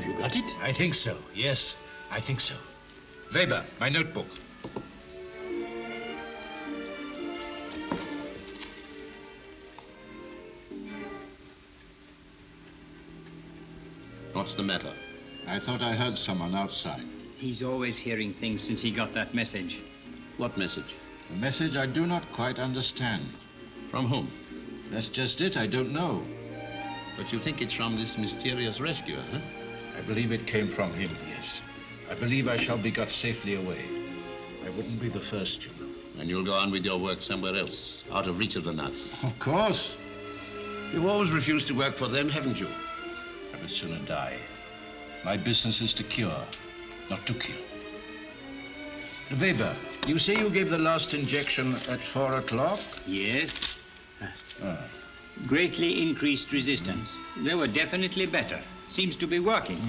Have you got it? I think so, yes, I think so. Weber, my notebook. What's the matter? I thought I heard someone outside. He's always hearing things since he got that message. What message? A message I do not quite understand. From whom? That's just it, I don't know. But you think it's from this mysterious rescuer, huh? I believe it came from him, yes. I believe I shall be got safely away. I wouldn't be the first, you know. And you'll go on with your work somewhere else, out of reach of the Nazis. Of course. You've always refused to work for them, haven't you? I would sooner die. My business is to cure, not to kill. Weber, you say you gave the last injection at 4 o'clock? Yes. Greatly increased resistance. They were definitely better. Seems to be working.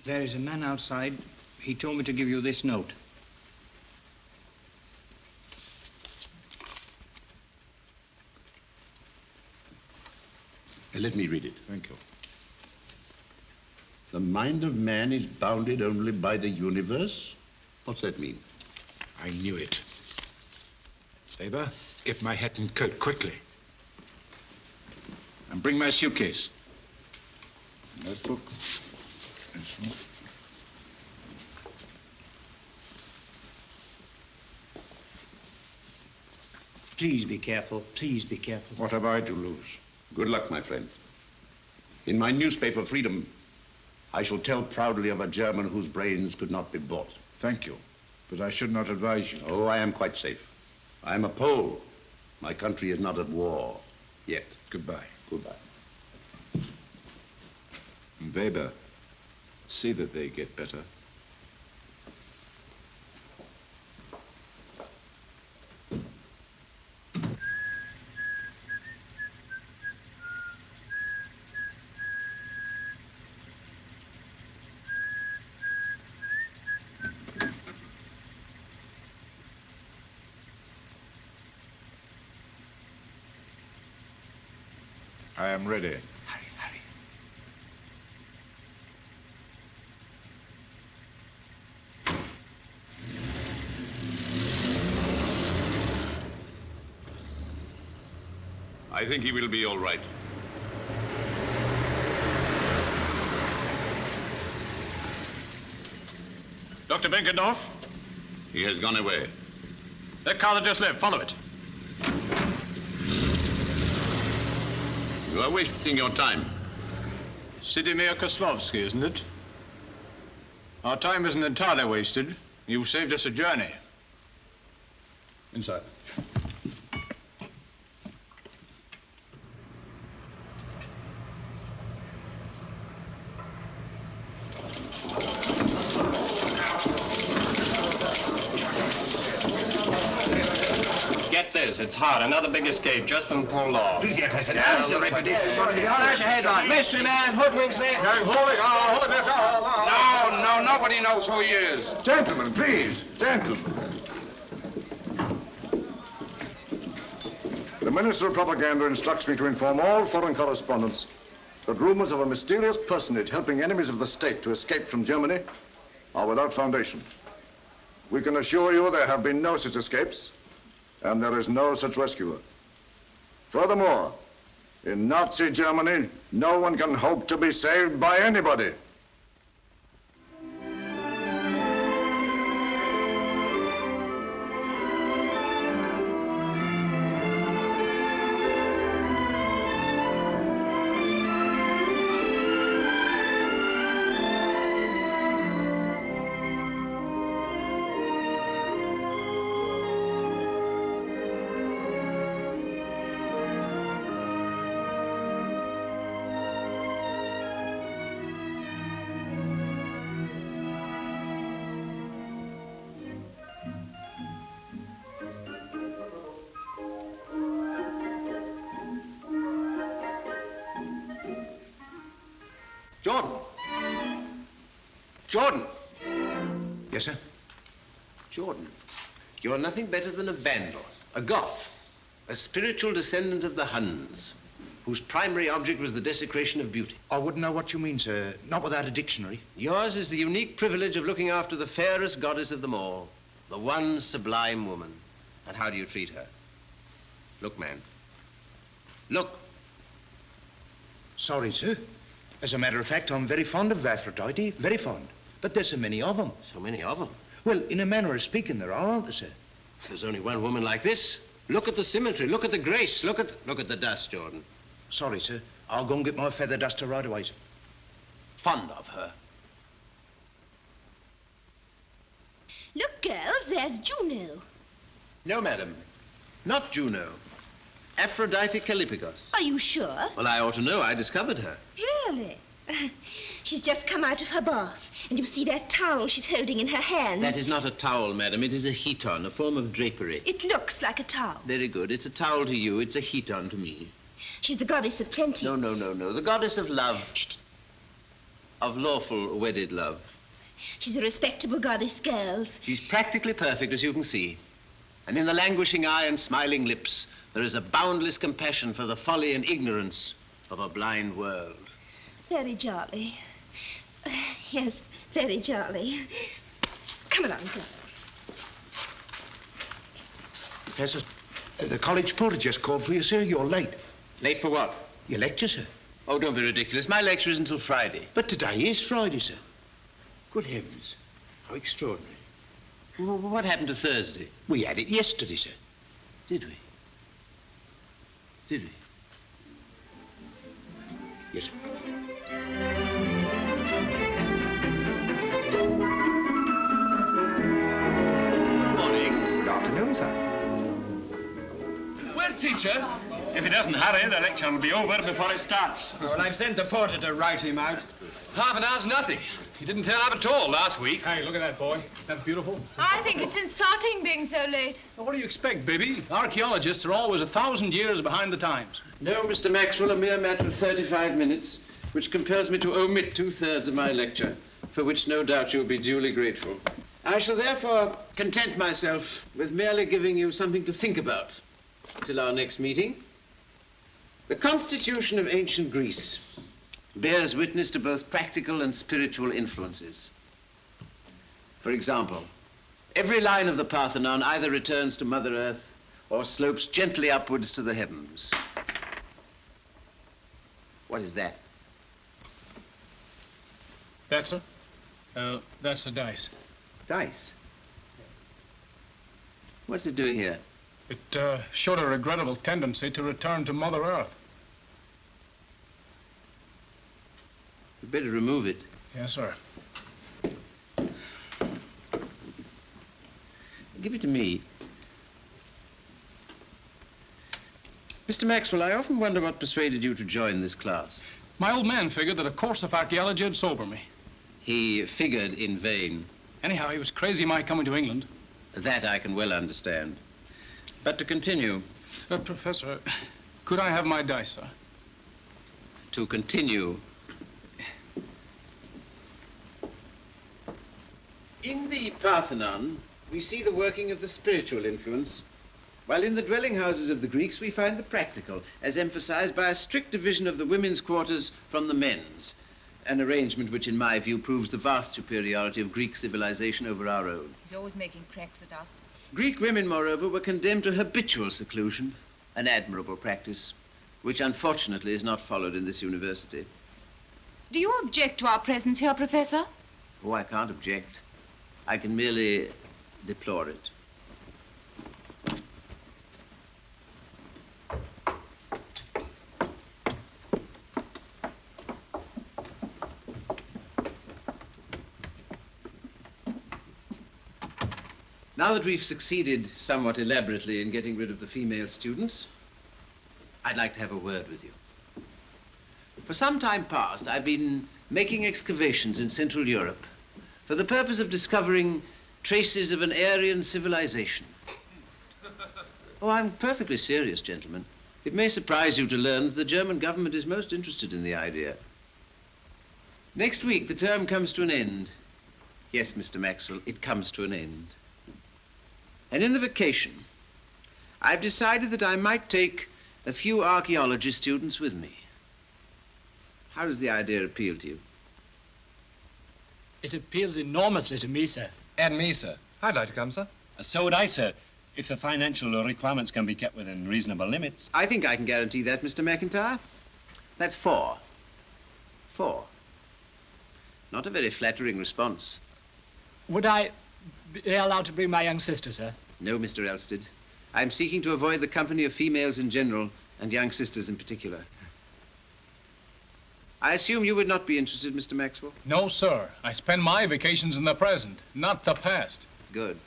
There is a man outside. He told me to give you this note. Let me read it. Thank you. The mind of man is bounded only by the universe? What's that mean? I knew it. Weber, get my hat and coat quickly. And bring my suitcase. Notebook. Pencil. Please be careful. Please be careful. What have I to lose? Good luck, my friend. In my newspaper, Freedom, I shall tell proudly of a German whose brains could not be bought. Thank you, but I should not advise you. Oh, I am quite safe. I am a Pole. My country is not at war yet. Goodbye. Goodbye. And Weber, see that they get better. I am ready. Hurry, hurry. I think he will be all right. Dr. Benkendorf? He has gone away. That car that just left, follow it. You are wasting your time. Sidimir Kozlovsky, isn't it? Our time isn't entirely wasted. You've saved us a journey. Inside. Get this, it's hot. Another big escape, just been pulled off. Please, President. How's your reputation? How's your head on? Mystery man, hoodwinks me. No, nobody knows who he is. Gentlemen, please. Gentlemen. The Minister of Propaganda instructs me to inform all foreign correspondents that rumors of a mysterious personage helping enemies of the state to escape from Germany are without foundation. We can assure you there have been no such escapes, and there is no such rescuer. Furthermore, in Nazi Germany, no one can hope to be saved by anybody. Jordan. Jordan. Yes, sir? Jordan, you're nothing better than a vandal, a Goth, a spiritual descendant of the Huns, whose primary object was the desecration of beauty. I wouldn't know what you mean, sir. Not without a dictionary. Yours is the unique privilege of looking after the fairest goddess of them all, the one sublime woman. And how do you treat her? Look, man. Look. Sorry, sir. As a matter of fact, I'm very fond of Aphrodite, very fond. But there's so many of them. So many of them. Well, in a manner of speaking, there are, aren't there, sir? If there's only one woman like this, look at the symmetry, look at the grace, look at the dust, Jordan. Sorry, sir. I'll go and get my feather duster right away, sir. Fond of her. Look, girls, there's Juno. No, madam. Not Juno. Aphrodite Callipygos. Are you sure? Well, I ought to know. I discovered her. Really? She's just come out of her bath, and you see that towel she's holding in her hand. That is not a towel, madam. It is a heaton, a form of drapery. It looks like a towel. Very good. It's a towel to you. It's a heaton to me. She's the goddess of plenty. No. The goddess of love. Shh. Of lawful wedded love. She's a respectable goddess, girls. She's practically perfect, as you can see. And in the languishing eye and smiling lips, there is a boundless compassion for the folly and ignorance of a blind world. Very jolly. Yes, very jolly. Come along, girls. Professor, the college porter just called for you, sir. You're late. Late for what? Your lecture, sir. Oh, don't be ridiculous. My lecture is until Friday. But today is Friday, sir. Good heavens. How extraordinary. Well, what happened to Thursday? We had it yesterday, sir. Did we? Did we? Yes, sir. Good morning. Good afternoon, sir. Where's teacher? If he doesn't hurry, the lecture will be over before it starts. Well, I've sent the porter to write him out. Half an hour's nothing. He didn't turn up at all last week. Hey, look at that boy. That's beautiful. I think it's insulting being so late. Well, what do you expect, baby? Archaeologists are always 1,000 years behind the times. No, Mr. Maxwell, a mere matter of 35 minutes, which compels me to omit 2/3 of my lecture, for which no doubt you'll be duly grateful. I shall therefore content myself with merely giving you something to think about till our next meeting. The constitution of ancient Greece bears witness to both practical and spiritual influences. For example, every line of the Parthenon either returns to Mother Earth or slopes gently upwards to the heavens. What is that? That's a dice. Dice? What's it doing here? It showed a regrettable tendency to return to Mother Earth. You'd better remove it. Yes, sir. Give it to me. Mr. Maxwell, I often wonder what persuaded you to join this class. My old man figured that a course of archaeology would sober me. He figured in vain. Anyhow, he was crazy my coming to England. That I can well understand. But to continue. Professor, could I have my dice, sir? To continue. In the Parthenon, we see the working of the spiritual influence, while in the dwelling houses of the Greeks, we find the practical, as emphasized by a strict division of the women's quarters from the men's, an arrangement which, in my view, proves the vast superiority of Greek civilization over our own. He's always making cracks at us. Greek women, moreover, were condemned to habitual seclusion, an admirable practice, which unfortunately is not followed in this university. Do you object to our presence here, Professor? Oh, I can't object. I can merely deplore it. Now that we've succeeded somewhat elaborately in getting rid of the female students, I'd like to have a word with you. For some time past, I've been making excavations in Central Europe for the purpose of discovering traces of an Aryan civilization. Oh, I'm perfectly serious, gentlemen. It may surprise you to learn that the German government is most interested in the idea. Next week, the term comes to an end. Yes, Mr. Maxwell, it comes to an end. And in the vacation, I've decided that I might take a few archaeology students with me. How does the idea appeal to you? It appeals enormously to me, sir. And me, sir. I'd like to come, sir. So would I, sir, if the financial requirements can be kept within reasonable limits. I think I can guarantee that, Mr. McIntyre. That's 4. 4. Not a very flattering response. Would I be allowed to bring my young sister, sir? No, Mr. Elstead. I'm seeking to avoid the company of females in general and young sisters in particular. I assume you would not be interested, Mr. Maxwell? No, sir. I spend my vacations in the present, not the past. Good.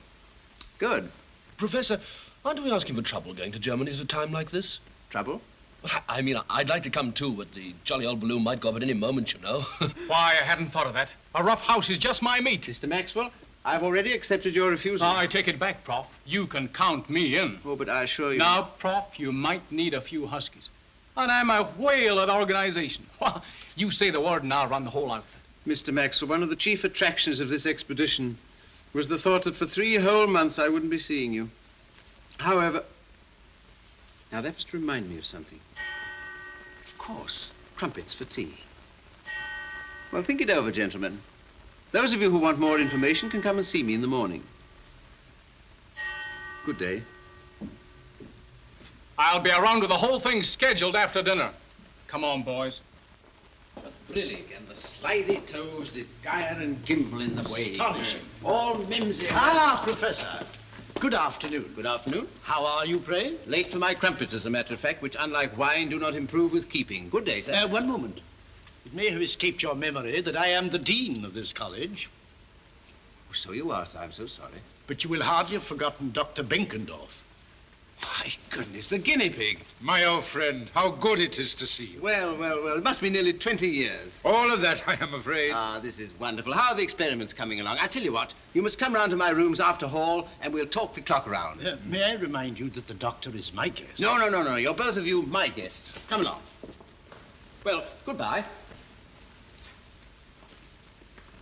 Good. Professor, aren't we asking for trouble going to Germany at a time like this? Trouble? Well, I mean, I'd like to come too, but the jolly old balloon might go up at any moment, you know. Why, I hadn't thought of that. A rough house is just my meat. Mr. Maxwell, I've already accepted your refusal. I take it back, Prof. You can count me in. Oh, but I assure you... Now, Prof, you might need a few huskies. And I'm a whale at organization. You say the word and I'll run the whole outfit. Mr. Maxwell, one of the chief attractions of this expedition was the thought that for 3 whole months I wouldn't be seeing you. However... Now, that must remind me of something. Of course, crumpets for tea. Well, think it over, gentlemen. Those of you who want more information can come and see me in the morning. Good day. I'll be around with the whole thing scheduled after dinner. Come on, boys. Just brillig, and the slithy toes did gyre and gimble in the way. Astonishing. All mimsy. Ah, Professor. Good afternoon. Good afternoon. How are you, pray? Late for my crumpets, as a matter of fact, which, unlike wine, do not improve with keeping. Good day, sir. One moment. It may have escaped your memory that I am the dean of this college. So you are, sir. I'm so sorry. But you will hardly have forgotten Dr. Benkendorf. My goodness, the guinea pig. My old friend, how good it is to see you. Well, it must be nearly 20 years. All of that, I am afraid. Ah, this is wonderful. How are the experiments coming along? I tell you what, you must come round to my rooms after hall and we'll talk the clock around. May I remind you that the doctor is my guest? No. You're both of you my guests. Come along. Well, goodbye.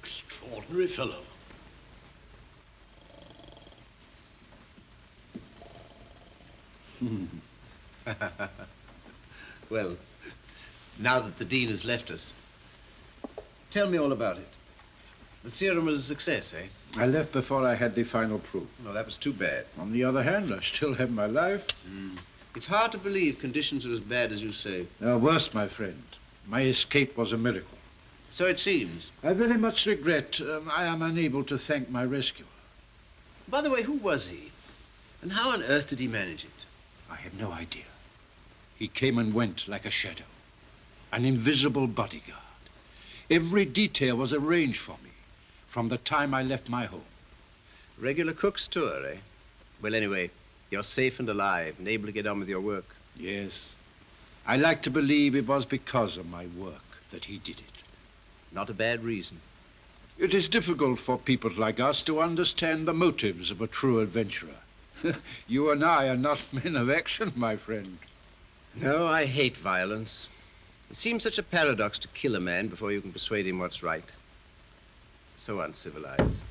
Extraordinary fellow. Well, now that the dean has left us, tell me all about it. The serum was a success, eh? I left before I had the final proof. Well, that was too bad. On the other hand, I still have my life. It's hard to believe conditions are as bad as you say. Worse, my friend. My escape was a miracle. So it seems. I very much regret I am unable to thank my rescuer. By the way, who was he? And how on earth did he manage it? I have no idea. He came and went like a shadow. An invisible bodyguard. Every detail was arranged for me from the time I left my home. Regular cook's tour, eh? Well, anyway, you're safe and alive and able to get on with your work. Yes. I like to believe it was because of my work that he did it. Not a bad reason. It is difficult for people like us to understand the motives of a true adventurer. You and I are not men of action, my friend. No, I hate violence. It seems such a paradox to kill a man before you can persuade him what's right. So uncivilized.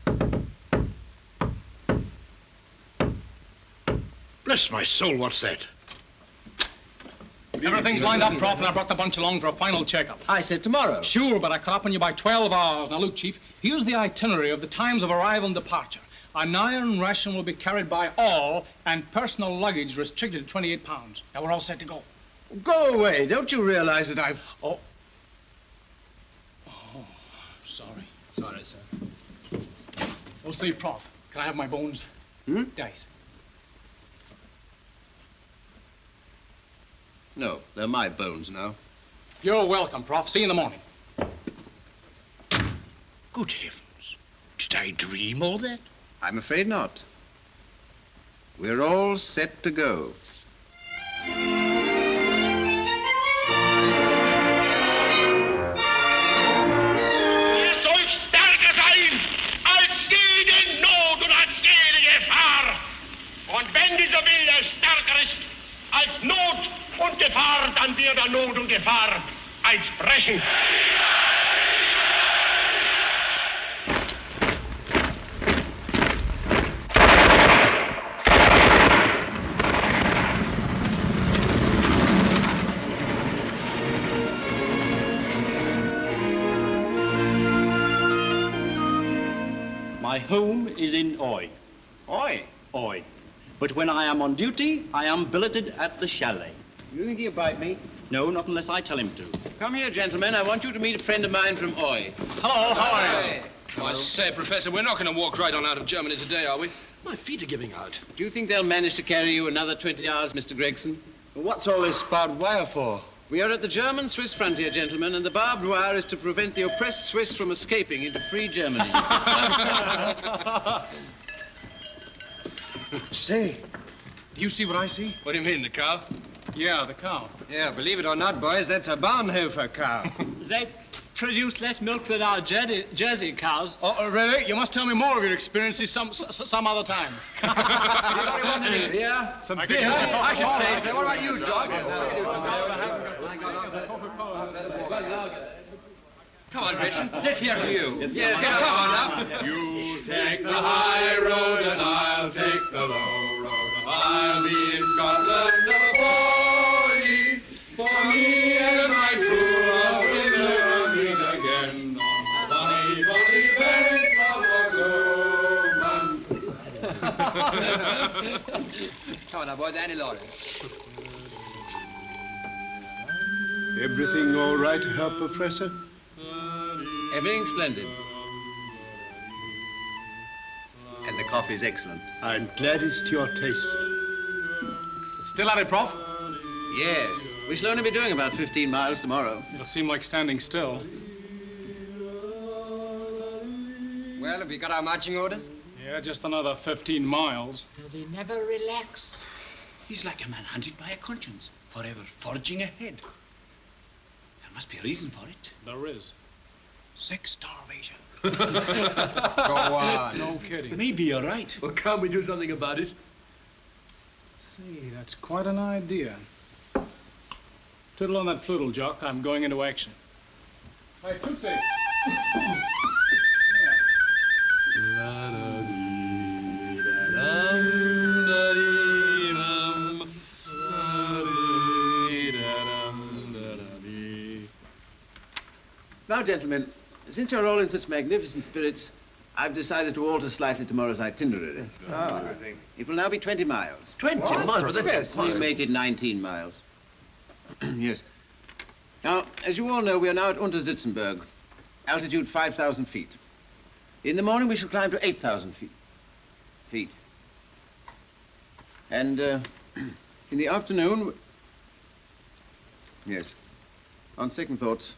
Bless my soul, what's that? Everything's lined up, Prof, and I brought the bunch along for a final checkup. I said tomorrow. Sure, but I caught up on you by 12 hours. Now, look, Chief, here's the itinerary of the times of arrival and departure. An iron ration will be carried by all, and personal luggage restricted to 28 pounds. Now, we're all set to go. Go away. Don't you realize that I've... Oh, sorry. Sorry, sir. Oh, say, Prof, can I have my bones? Dice. No, they're my bones now. You're welcome, Prof. See you in the morning. Good heavens. Did I dream all that? I'm afraid not. We're all set to go. Und wenn dieser Wille stärker ist als Not und Gefahr, dann wird er Not und Gefahr als Brechen. My home is in Oi. Oi? Oi. But when I am on duty, I am billeted at the chalet. You think he'll bite me? No, not unless I tell him to. Come here, gentlemen. I want you to meet a friend of mine from Oi. Hello, how are you? Oh, I say, Professor, we're not going to walk right on out of Germany today, are we? My feet are giving out. Do you think they'll manage to carry you another 20 hours, Mr. Gregson? What's all this barbed wire for? We are at the German-Swiss frontier, gentlemen, and the barbed wire is to prevent the oppressed Swiss from escaping into free Germany. Say, do you see what I see? What do you mean, the cow? Yeah, the cow. Yeah, believe it or not, boys, that's a Bahnhofer cow. They produce less milk than our Jersey cows. Oh, really? You must tell me more of your experiences some other time. Anybody want any beer? Some beer? beer? I should say. What about you, John? Come on, Gretchen. Let's hear from you. Yes, come on now. You take the high road and I'll take the low road. I'll be in Scotland for ye. For me and my true love will never meet again on the bonny, bonny banks of Ogloman. Come on now, boys. Annie Laurie. Everything all right, Herr Professor? Everything splendid. And the coffee's excellent. I'm glad it's to your taste, sir. Still at it, Prof? Yes. We shall only be doing about 15 miles tomorrow. It'll seem like standing still. Well, have we got our marching orders? Yeah, just another 15 miles. Does he never relax? He's like a man hunted by a conscience, forever forging ahead. There must be a reason for it. There is. Sex starvation. Go on. No kidding. Maybe you're right. Well, can't we do something about it? See, that's quite an idea. Twiddle on that flute, Jock. I'm going into action. Hey, Tootsie! Now, gentlemen, since you're all in such magnificent spirits, I've decided to alter slightly tomorrow's itinerary. It will now be 20 miles. 20 miles? But that's We made it 19 miles. Yes. Now, as you all know, we are now at Untersitzenberg, altitude 5,000 feet. In the morning, we shall climb to 8,000 feet. And in the afternoon, yes, on second thoughts,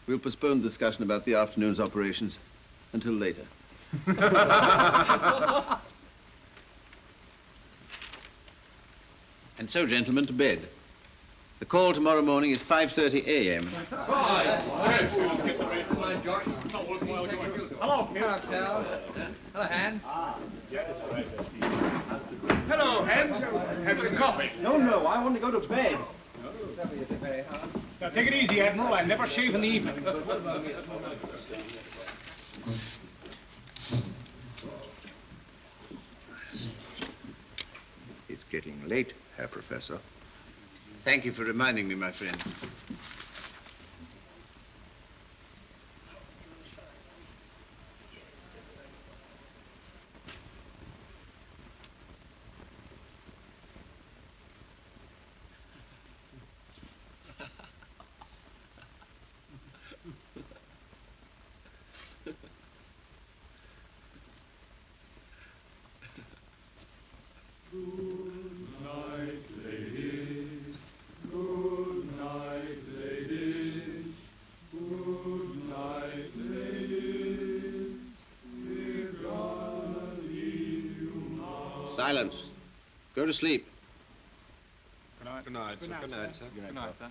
we'll postpone the discussion about the afternoon's operations until later. And so, gentlemen, to bed. The call tomorrow morning is 5:30 a.m. Hello, Hello, Hans. Hello, Hans. Have some coffee. No, I want to go to bed. Now, take it easy, Admiral. I never shave in the evening. It's getting late, Herr Professor. Thank you for reminding me, my friend. Silence. Go to sleep. Good night. Good night. Good night, Good sir. night, sir. Good night, sir.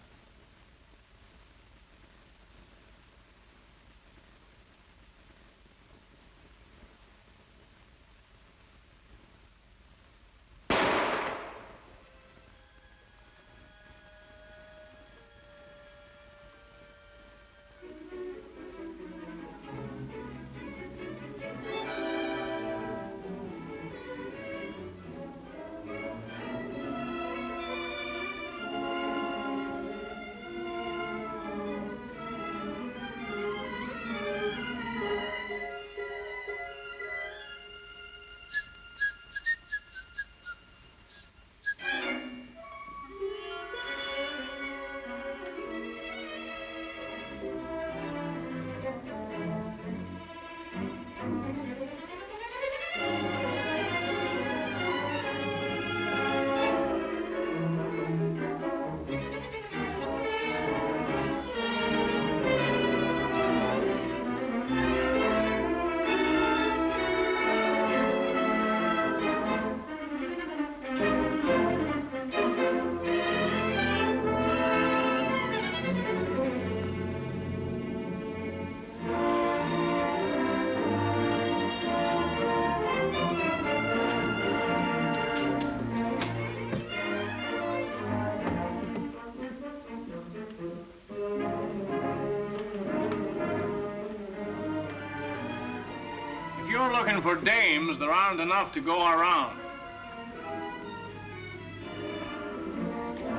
you're looking for dames, there aren't enough to go around.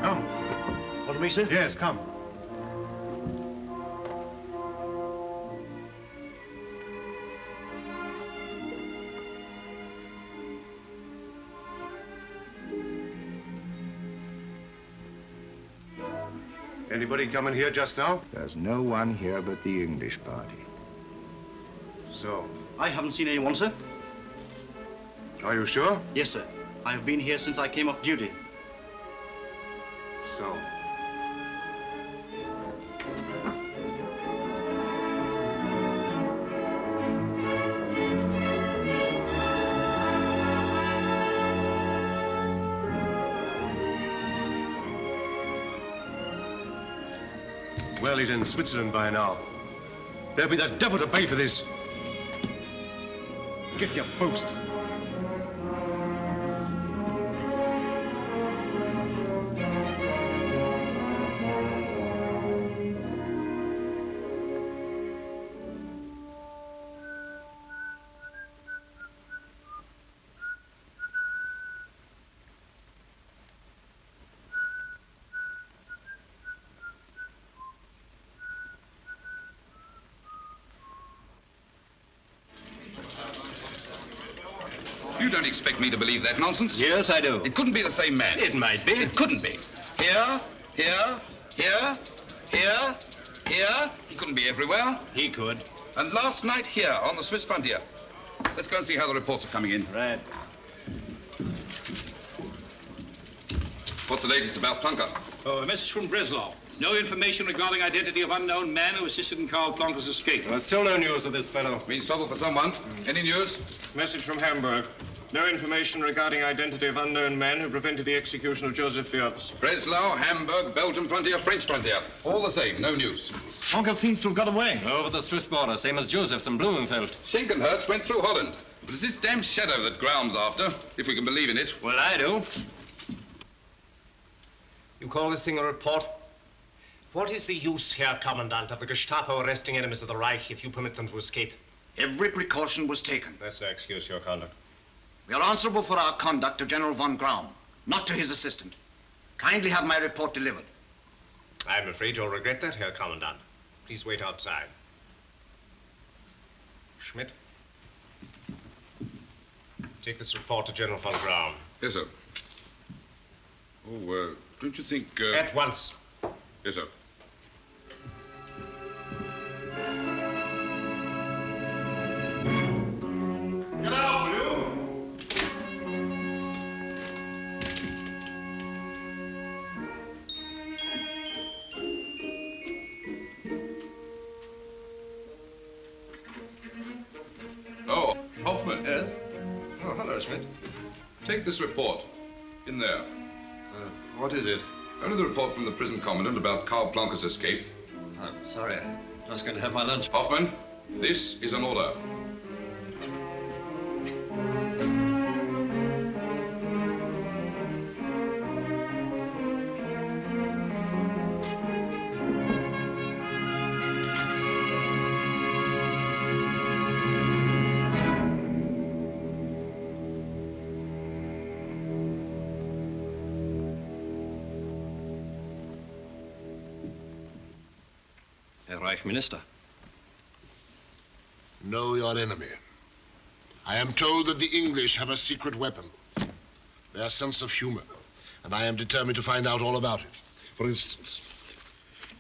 Come. Pardon me, sir? Yes, come. Anybody coming here just now? There's no one here but the English party. So? I haven't seen anyone, sir. Are you sure? Yes, sir. I have been here since I came off duty. So? Well, he's in Switzerland by now. There'll be the devil to pay for this. Get your post. You don't expect me to believe that nonsense? Yes, I do. It couldn't be the same man. It might be. It couldn't be. Here, here, here, here, here. He couldn't be everywhere. He could. And last night here on the Swiss frontier. Let's go and see how the reports are coming in. Right. What's the latest about Plunker? Oh, a message from Breslau. No information regarding identity of unknown man who assisted in Karl Plunker's escape. There's still no news of this fellow. Means trouble for someone. Any news? Message from Hamburg. No information regarding identity of unknown man who prevented the execution of Joseph Fierz. Breslau, Hamburg, Belgian frontier, French frontier. All the same, no news. Plunker seems to have got away. Over the Swiss border, same as Joseph's in Blumenfeld. Schinkenherz went through Holland. But it's this damn shadow that Graum's after, if we can believe in it. Well, I do. You call this thing a report? What is the use, Herr Commandant, of the Gestapo arresting enemies of the Reich if you permit them to escape? Every precaution was taken. That's no excuse for your conduct. We are answerable for our conduct to General von Graum, not to his assistant. Kindly have my report delivered. I'm afraid you'll regret that, Herr Commandant. Please wait outside. Schmidt, take this report to General von Graum. Yes, sir. Oh, don't you think... At once. Yes, sir. Get out, will you? Oh, Hoffman. Yes? Oh, hello, Smith. Take this report. In there. What is it? Only the report from the prison commandant about Karl Plunker's escape. I'm sorry. I'm just going to have my lunch. Hoffman, this is an order. Reich Minister. Know your enemy. I am told that the English have a secret weapon. Their sense of humor. And I am determined to find out all about it. For instance,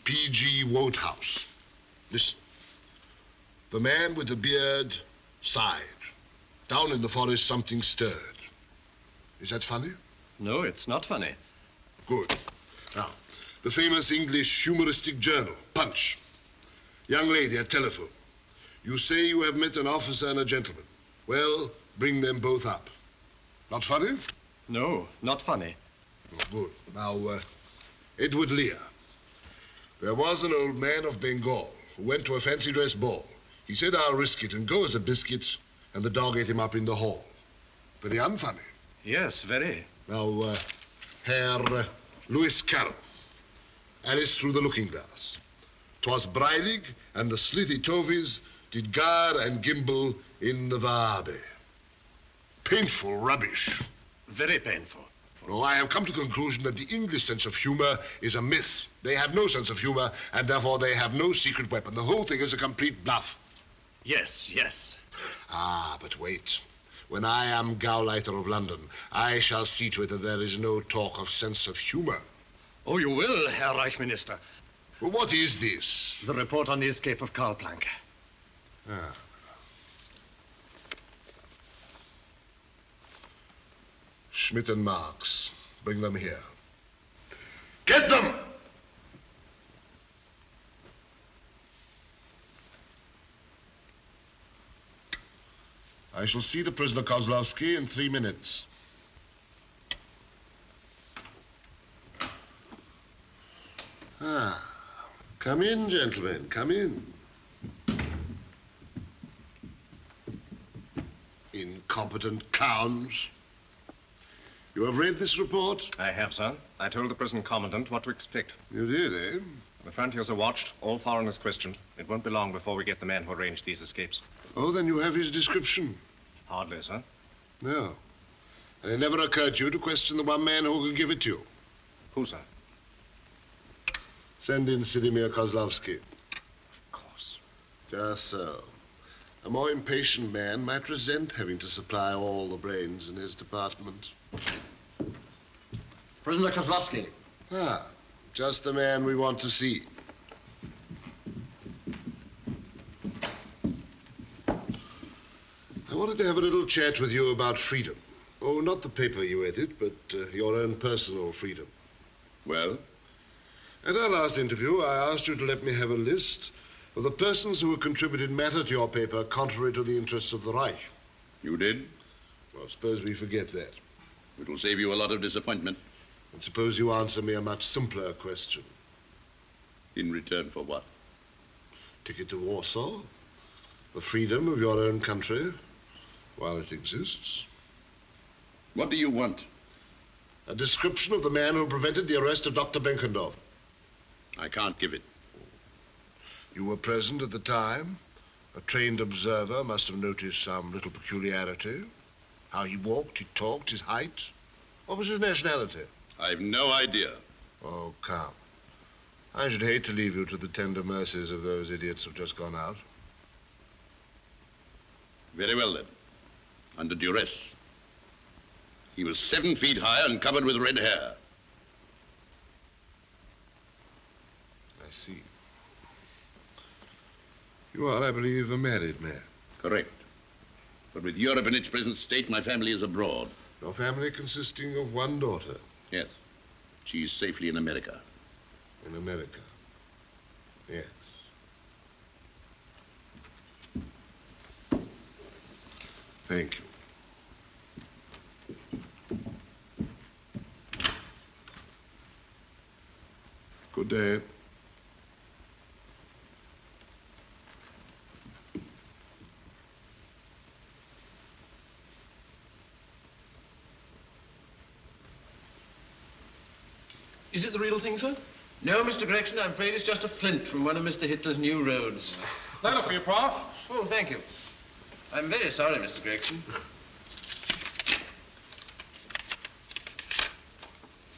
P.G. Wodehouse. Listen. The man with the beard sighed. Down in the forest, something stirred. Is that funny? No, it's not funny. Good. Now, the famous English humoristic journal, Punch. Young lady at telephone. You say you have met an officer and a gentleman. Well, bring them both up. Not funny? No, not funny. Oh, good. Now, Edward Lear. There was an old man of Bengal who went to a fancy dress ball. He said, I'll risk it and go as a biscuit, and the dog ate him up in the hall. Very unfunny. Yes, very. Now, Herr Lewis Carroll. Alice through the looking glass. 'Twas Breilig and the slithy tovies did Gar and Gimble in the Vabe. Painful rubbish. Very painful. No, I have come to the conclusion that the English sense of humor is a myth. They have no sense of humor, and therefore they have no secret weapon. The whole thing is a complete bluff. Yes, yes. Ah, but wait. When I am Gauleiter of London, I shall see to it that there is no talk of sense of humor. Oh, you will, Herr Reichsminister. Well, what is this? The report on the escape of Karl Planck. Ah. Schmidt and Marx. Bring them here. Get them! I shall see the prisoner Kozlovsky in 3 minutes. Ah. Come in, gentlemen. Come in. Incompetent clowns. You have read this report? I have, sir. I told the prison commandant what to expect. You did, eh? The frontiers are watched, all foreigners questioned. It won't be long before we get the man who arranged these escapes. Oh, then you have his description? Hardly, sir. No. And it never occurred to you to question the one man who could give it to you? Who, sir? Send in Sidimir Kozlovsky. Of course. Just so. A more impatient man might resent having to supply all the brains in his department. Prisoner Kozlovsky. Ah, just the man we want to see. I wanted to have a little chat with you about freedom. Oh, not the paper you edit, but your own personal freedom. Well? At our last interview, I asked you to let me have a list of the persons who have contributed matter to your paper contrary to the interests of the Reich. You did? Well, suppose we forget that. It will save you a lot of disappointment. And suppose you answer me a much simpler question. In return for what? Ticket to Warsaw, the freedom of your own country while it exists. What do you want? A description of the man who prevented the arrest of Dr. Benkendorf. I can't give it. You were present at the time. A trained observer must have noticed some little peculiarity. How he walked, he talked, his height. What was his nationality? I've no idea. Oh, come. I should hate to leave you to the tender mercies of those idiots who've just gone out. Very well, then. Under duress. He was 7 feet high and covered with red hair. I see. You are, I believe, a married man. Correct. But with Europe in its present state, my family is abroad. Your family consisting of one daughter? Yes. She is safely in America. In America? Yes. Thank you. Good day. Is it the real thing, sir? No, Mr. Gregson, I'm afraid it's just a flint from one of Mr. Hitler's new roads. That'll for you, Prof. Oh, thank you. I'm very sorry, Mr. Gregson.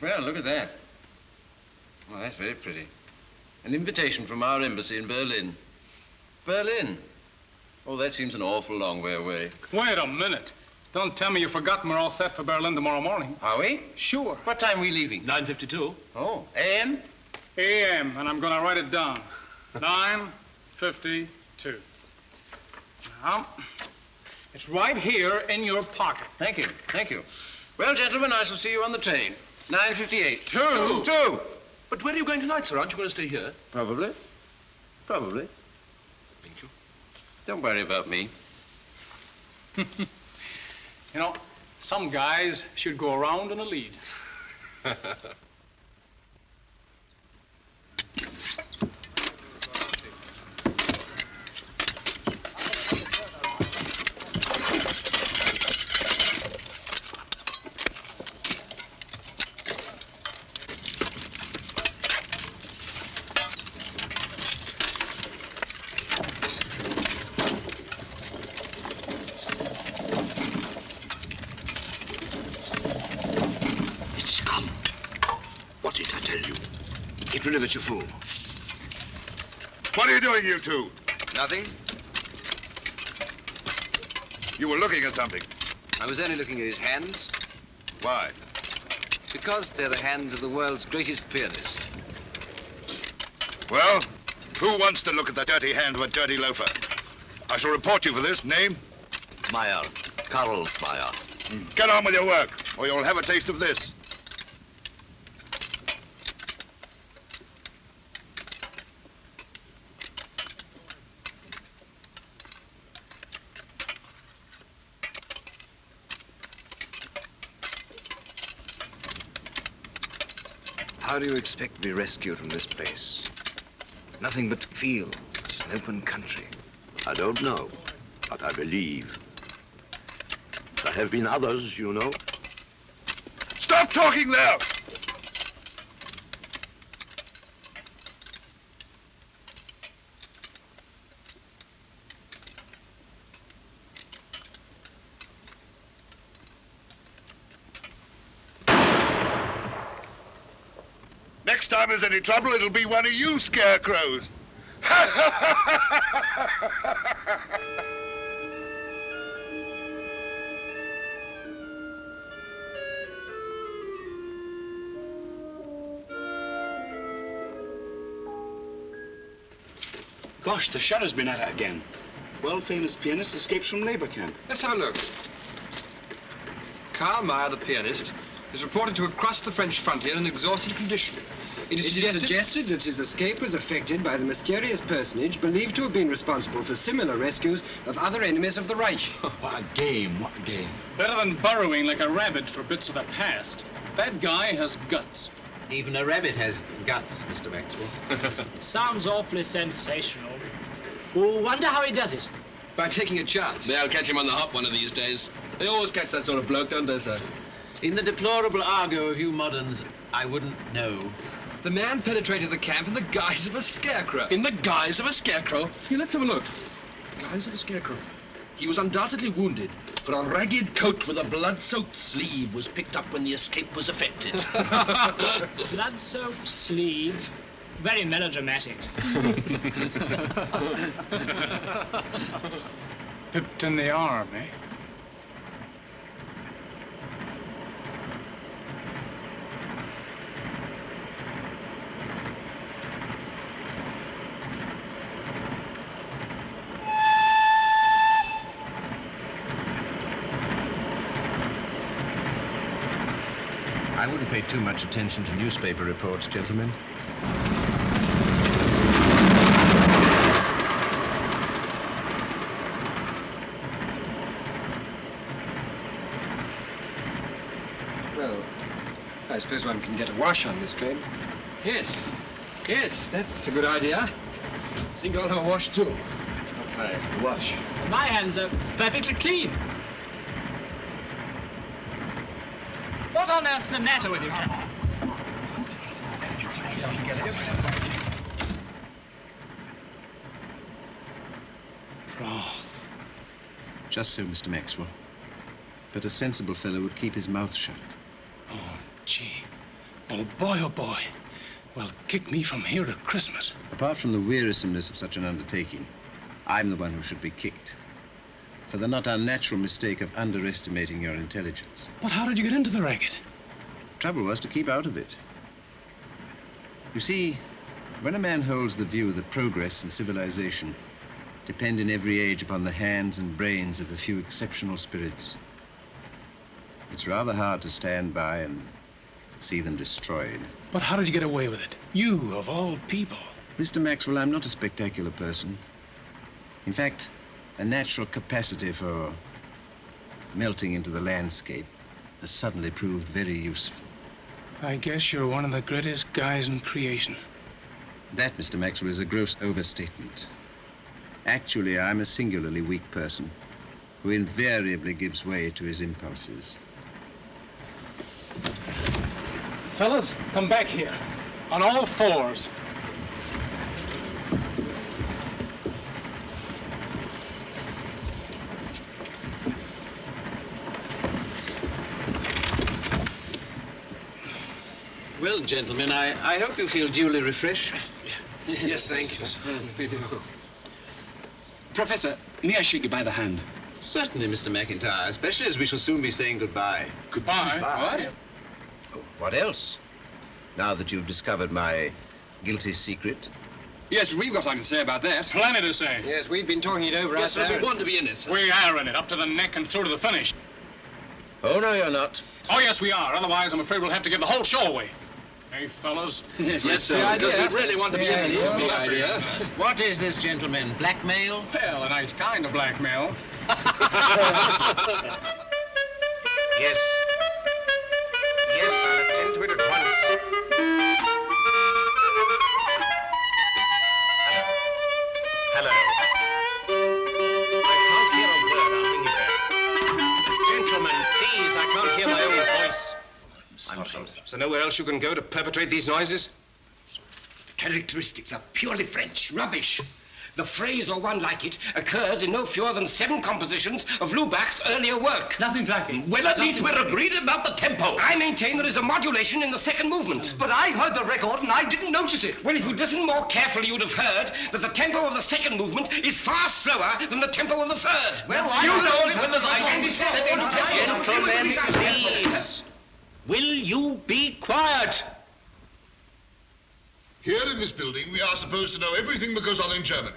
Well, look at that. Oh, that's very pretty. An invitation from our embassy in Berlin. Berlin? Oh, that seems an awful long way away. Wait a minute. Don't tell me you've forgotten we're all set for Berlin tomorrow morning. Are we? Sure. What time are we leaving? 9:52. Oh, a.m.? A.M., and I'm going to write it down. 9:52. Now, it's right here in your pocket. Thank you, thank you. Well, gentlemen, I shall see you on the train. 9:58. Two. But where are you going tonight, sir? Aren't you going to stay here? Probably. Probably. Thank you. Don't worry about me. You know, some guys should go around in a lead. Report it, I tell you. Get rid of it, you fool. What are you doing, you two? Nothing. You were looking at something. I was only looking at his hands. Why? Because they're the hands of the world's greatest pianist. Well, who wants to look at the dirty hand of a dirty loafer? I shall report you for this. Name? Meyer. Karl Meyer. Get on with your work, or you'll have a taste of this. How do you expect to be rescued from this place? Nothing but fields, an open country. I don't know, but I believe. There have been others, you know. Stop talking there! Next time there's any trouble, it'll be one of you scarecrows. Gosh, the sheriff's been at it again. World-famous pianist escapes from labor camp. Let's have a look. Karl Meyer, the pianist, is reported to have crossed the French frontier in an exhausted condition. It is suggested that his escape was effected by the mysterious personage believed to have been responsible for similar rescues of other enemies of the Reich. What a game, what a game. Better than burrowing like a rabbit for bits of the past. That guy has guts. Even a rabbit has guts, Mr. Maxwell. Sounds awfully sensational. Oh, wonder how he does it. By taking a chance. They'll catch him on the hop one of these days. They always catch that sort of bloke, don't they, sir? In the deplorable argot of you moderns, I wouldn't know. The man penetrated the camp in the guise of a scarecrow. In the guise of a scarecrow? Here, let's have a look. Guise of a scarecrow. He was undoubtedly wounded, for a ragged coat with a blood-soaked sleeve was picked up when the escape was effected. Blood-soaked sleeve. Very melodramatic. Pipped in the arm, eh? I wouldn't pay too much attention to newspaper reports, gentlemen. Well, I suppose one can get a wash on this train. Yes. Yes, that's a good idea. I think I'll have a wash, too. Okay, wash. My hands are perfectly clean. What on earth's the matter with you, Captain? Just so, Mr. Maxwell. But a sensible fellow would keep his mouth shut. Oh, gee. Oh, boy. Well, kick me from here to Christmas. Apart from the wearisomeness of such an undertaking, I'm the one who should be kicked. For the not unnatural mistake of underestimating your intelligence. But how did you get into the racket? Trouble was to keep out of it. You see, when a man holds the view that progress and civilization depend in every age upon the hands and brains of a few exceptional spirits, it's rather hard to stand by and see them destroyed. But how did you get away with it? You, of all people. Mr. Maxwell, I'm not a spectacular person. In fact, a natural capacity for melting into the landscape has suddenly proved very useful. I guess you're one of the greatest guys in creation. That, Mr. Maxwell, is a gross overstatement. Actually, I'm a singularly weak person who invariably gives way to his impulses. Fellas, come back here. On all fours. Well, gentlemen, I hope you feel duly refreshed. Yes, thank you. Professor, may I shake you by the hand? Certainly, Mr. McIntyre, especially as we shall soon be saying goodbye. Goodbye? What? What else? Now that you've discovered my guilty secret. Yes, we've got something to say about that. Plenty to say. Yes, we've been talking it over Yes, sir, ourselves. we want to be in it. We are in it, up to the neck and through to the finish. Oh, no, you're not. Oh, yes, we are. Otherwise, I'm afraid we'll have to give the whole show away. Hey, fellas? Yes, sir, because we really want to be in it. The idea. What is this, gentlemen? Blackmail? Well, a nice kind of blackmail. Yes. Yes, I'll attend to it at once. Hello. I can't hear a word. I'll ring you back. Gentlemen, please, I can't hear my own voice. I'm sorry. So nowhere else you can go to perpetrate these noises? Characteristics are purely French. Rubbish. The phrase, or one like it, occurs in no fewer than 7 compositions of Lubach's earlier work. Nothing like it. Well, at least we're agreed about the tempo. I maintain there is a modulation in the second movement. But I heard the record and I didn't notice it. Well, if you'd listened more carefully, you'd have heard that the tempo of the second movement is far slower than the tempo of the third. Well, you know as well as I do. Gentlemen, please. Will you be quiet? Here in this building, we are supposed to know everything that goes on in Germany.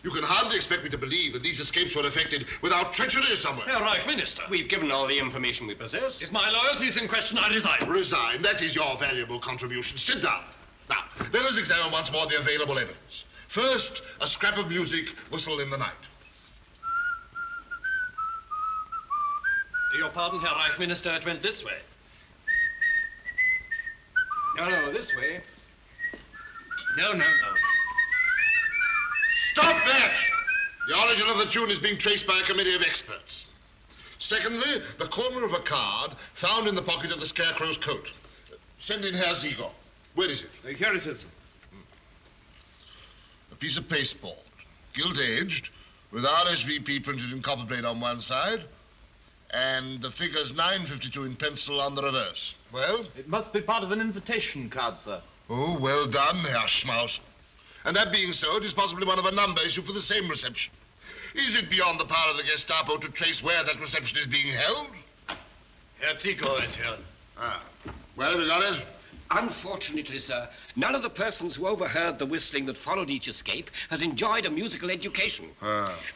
You can hardly expect me to believe that these escapes were effected without treachery somewhere. Herr Reich Minister. We've given all the information we possess. If my loyalty is in question, I resign. Resign. That is your valuable contribution. Sit down. Now, let us examine once more the available evidence. First, a scrap of music, Whistle in the Night. Your pardon, Herr Reich Minister, it went this way. No, this way. No. Stop that! The origin of the tune is being traced by a committee of experts. Secondly, the corner of a card found in the pocket of the Scarecrow's coat. Send in Herr Ziegler. Where is it? Here it is. A piece of pasteboard, gilt-edged, with RSVP printed in copperplate on one side, and the figures 952 in pencil on the reverse. Well? It must be part of an invitation card, sir. Oh, well done, Herr Schmaus. And that being so, it is possibly one of a number issued for the same reception. Is it beyond the power of the Gestapo to trace where that reception is being held? Herr Ziegler is here. Ah. Well, have you got it? Unfortunately, sir, none of the persons who overheard the whistling that followed each escape has enjoyed a musical education.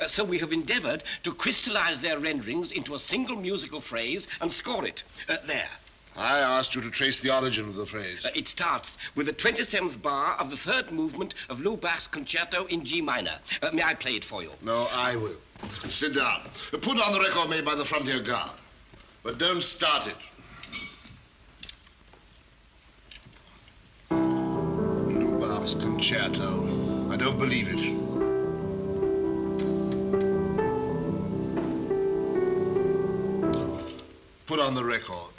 So we have endeavored to crystallize their renderings into a single musical phrase and score it. There. I asked you to trace the origin of the phrase. It starts with the 27th bar of the third movement of Lubach's concerto in G minor. May I play it for you? No, I will. Sit down. Put on the record made by the Frontier Guard. But don't start it. Lubach's concerto. I don't believe it. Put on the record.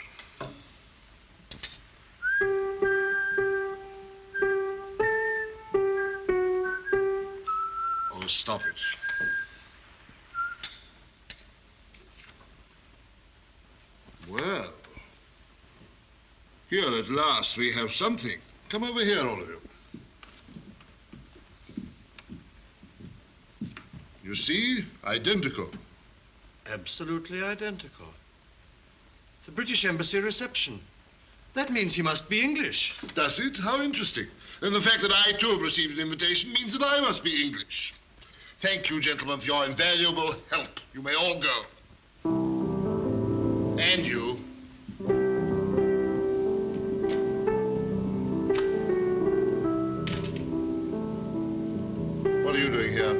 Oh, stop it. Well, here at last we have something. Come over here, all of you. You see? Identical. Absolutely identical. The British Embassy reception. That means he must be English. Does it? How interesting. Then the fact that I, too, have received an invitation means that I must be English. Thank you, gentlemen, for your invaluable help. You may all go. And you. What are you doing here?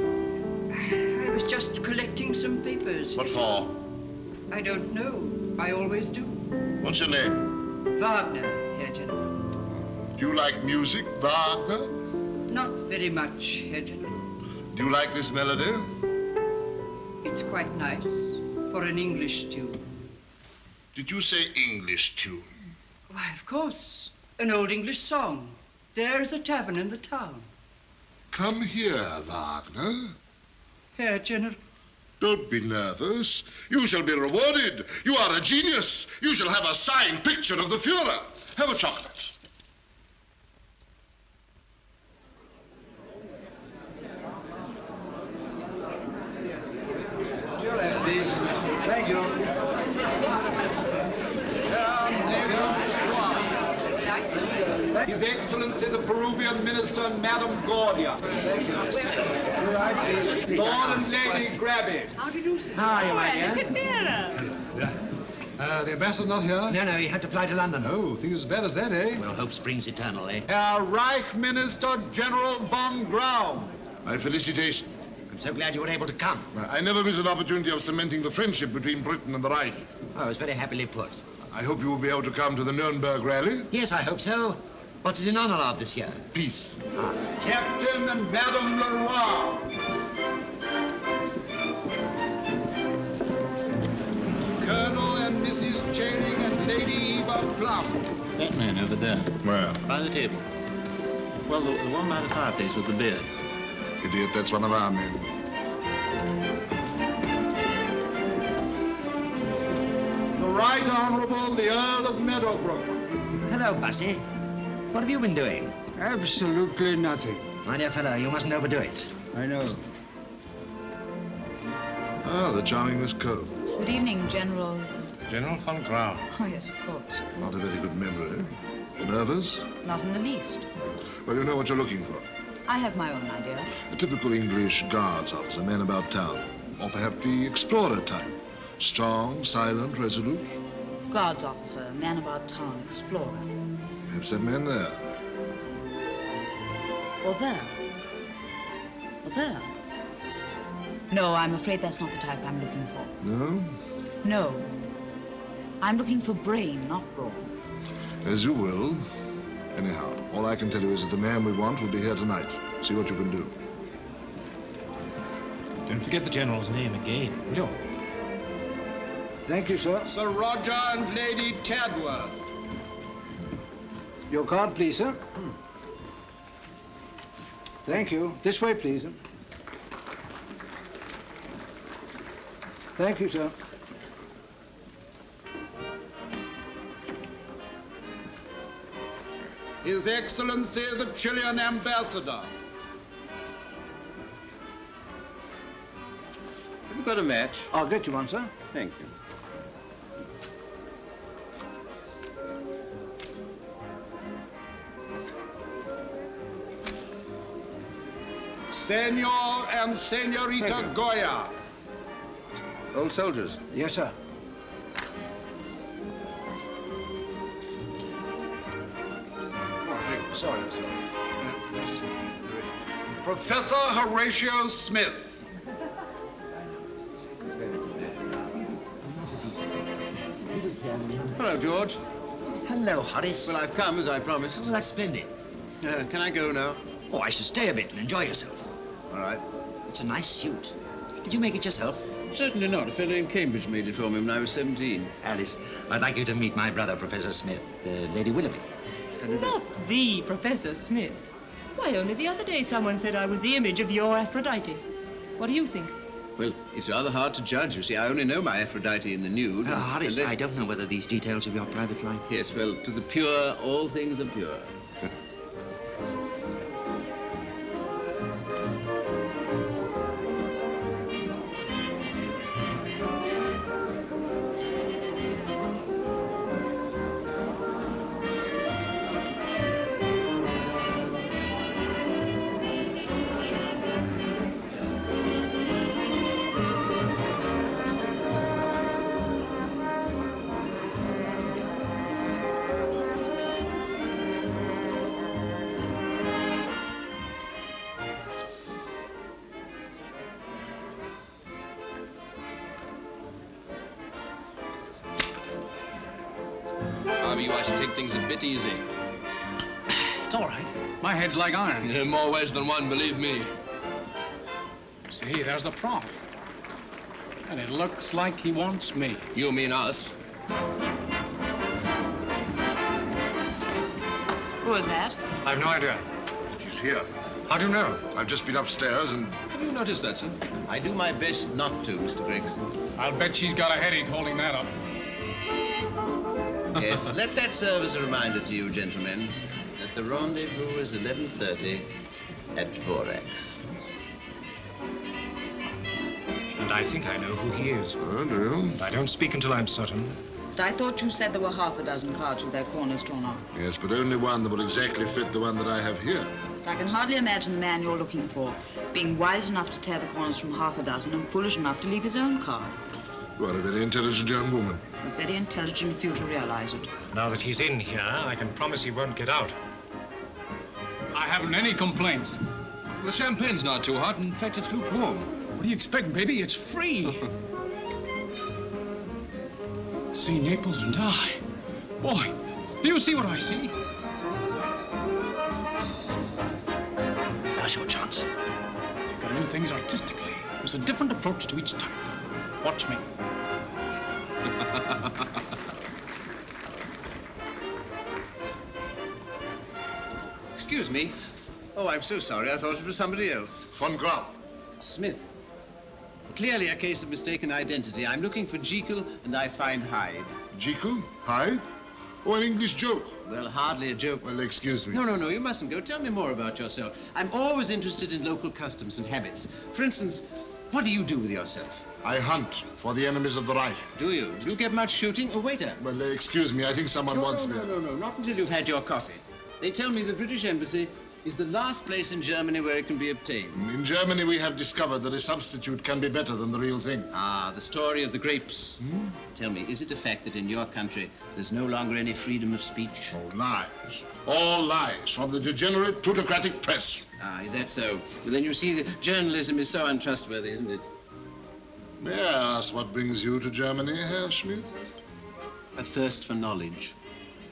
I was just collecting some papers. What for? I don't know. I always do. What's your name? Wagner, Herr General. Do you like music, Wagner? Not very much, Herr General. Do you like this melody? It's quite nice for an English tune. Did you say English tune? Why, of course. An old English song. There's a tavern in the town. Come here, Wagner. Herr General. Don't be nervous. You shall be rewarded. You are a genius. You shall have a signed picture of the Führer. Have a chocolate. Thank you. His Excellency the Peruvian Minister, Madame Gordia. Lord and Lady Grabby. How do you do, sir? How are you, my dear? Look at The ambassador not here? No, he had to fly to London. Oh, things as bad as that, eh? Well, hope springs eternal, eh? Herr Reich Minister General von Graum. My felicitations. I'm so glad you were able to come. I never miss an opportunity of cementing the friendship between Britain and the Reich. Oh, it was very happily put. I hope you will be able to come to the Nuremberg rally. Yes, I hope so. What's it in honor of this year? Peace. Captain and Madame Leroy. Colonel and Mrs. Channing and Lady Eva Plum. That man over there. Where? By the table. Well, the one by the fireplace with the beard. Idiot, that's one of our men. The Right Honorable the Earl of Meadowbrook. Hello, Bussy. What have you been doing? Absolutely nothing. My dear fellow, you mustn't overdo it. I know. Ah, the charming Miss Cole. Good evening, General. General von Graum. Oh, yes, of course. Not a very good memory. Nervous? Not in the least. Well, you know what you're looking for. I have my own idea. A typical English guards officer, man about town. Or perhaps the explorer type. Strong, silent, resolute. Guards officer, man about town, explorer. Perhaps that man there. Or there. Or there. No, I'm afraid that's not the type I'm looking for. No? No. I'm looking for brain, not brawn. As you will. Anyhow, all I can tell you is that the man we want will be here tonight. See what you can do. Don't forget the General's name again, will you? Thank you, sir. Sir Roger and Lady Tadworth. Your card, please, sir. Thank you. This way, please. Thank you, sir. His Excellency the Chilean Ambassador. Have you got a match? I'll get you one, sir. Thank you. Senor and Senorita Goya. Old soldiers. Yes, sir. Sorry. Professor Horatio Smith. Hello, George. Hello, Horace. Well, I've come, as I promised. Well, that's splendid. Can I go now? Oh, I should stay a bit and enjoy yourself. All right. It's a nice suit. Did you make it yourself? Certainly not. A fellow in Cambridge made it for me when I was 17. Alice, I'd like you to meet my brother, Professor Smith, Lady Willoughby. Not the Professor Smith. Why, only the other day someone said I was the image of your Aphrodite. What do you think? Well, it's rather hard to judge, you see. I only know my Aphrodite in the nude. Horace, I don't know whether these details of your private life... Yes, well, to the pure, all things are pure. You, I should take things a bit easy. It's all right. My head's like iron. In more ways than one, believe me. See, there's the prop. And it looks like he wants me. You mean us? Who is that? I've no idea. He's here. How do you know? I've just been upstairs and... Have you noticed that, sir? I do my best not to, Mr. Gregson. I'll bet she's got a headache holding that up. Yes, let that serve as a reminder to you, gentlemen, that the rendezvous is 11:30 at Vorax. And I think I know who he is. Oh, do you? And I don't speak until I'm certain. But I thought you said there were half a dozen cards with their corners torn off. Yes, but only one that will exactly fit the one that I have here. I can hardly imagine the man you're looking for being wise enough to tear the corners from half a dozen and foolish enough to leave his own card. You are a very intelligent young woman. But very intelligent if you to realize it. Now that he's in here, I can promise he won't get out. I haven't any complaints. The champagne's not too hot. In fact, it's lukewarm. What do you expect, baby? It's free. See Naples and die. Boy, do you see what I see? Now's your chance. You've got to do things artistically. There's a different approach to each type. Watch me. Excuse me. Oh, I'm so sorry. I thought it was somebody else. Von Grau. Smith. Clearly a case of mistaken identity. I'm looking for Jekyll, and I find Hyde. Jekyll? Hyde? Oh, an English joke. Well, hardly a joke. Well, excuse me. No, you mustn't go. Tell me more about yourself. I'm always interested in local customs and habits. For instance, what do you do with yourself? I hunt for the enemies of the Reich. Do you? Do you get much shooting? Oh, waiter. Well, excuse me. I think someone wants me. No, not until you've had your coffee. They tell me the British Embassy is the last place in Germany where it can be obtained. In Germany, we have discovered that a substitute can be better than the real thing. Ah, the story of the grapes. Hmm? Tell me, is it a fact that in your country there's no longer any freedom of speech? Oh, lies. All lies from the degenerate plutocratic press. Ah, is that so? Well, then you see that journalism is so untrustworthy, isn't it? May I ask what brings you to Germany, Herr Smith? A thirst for knowledge.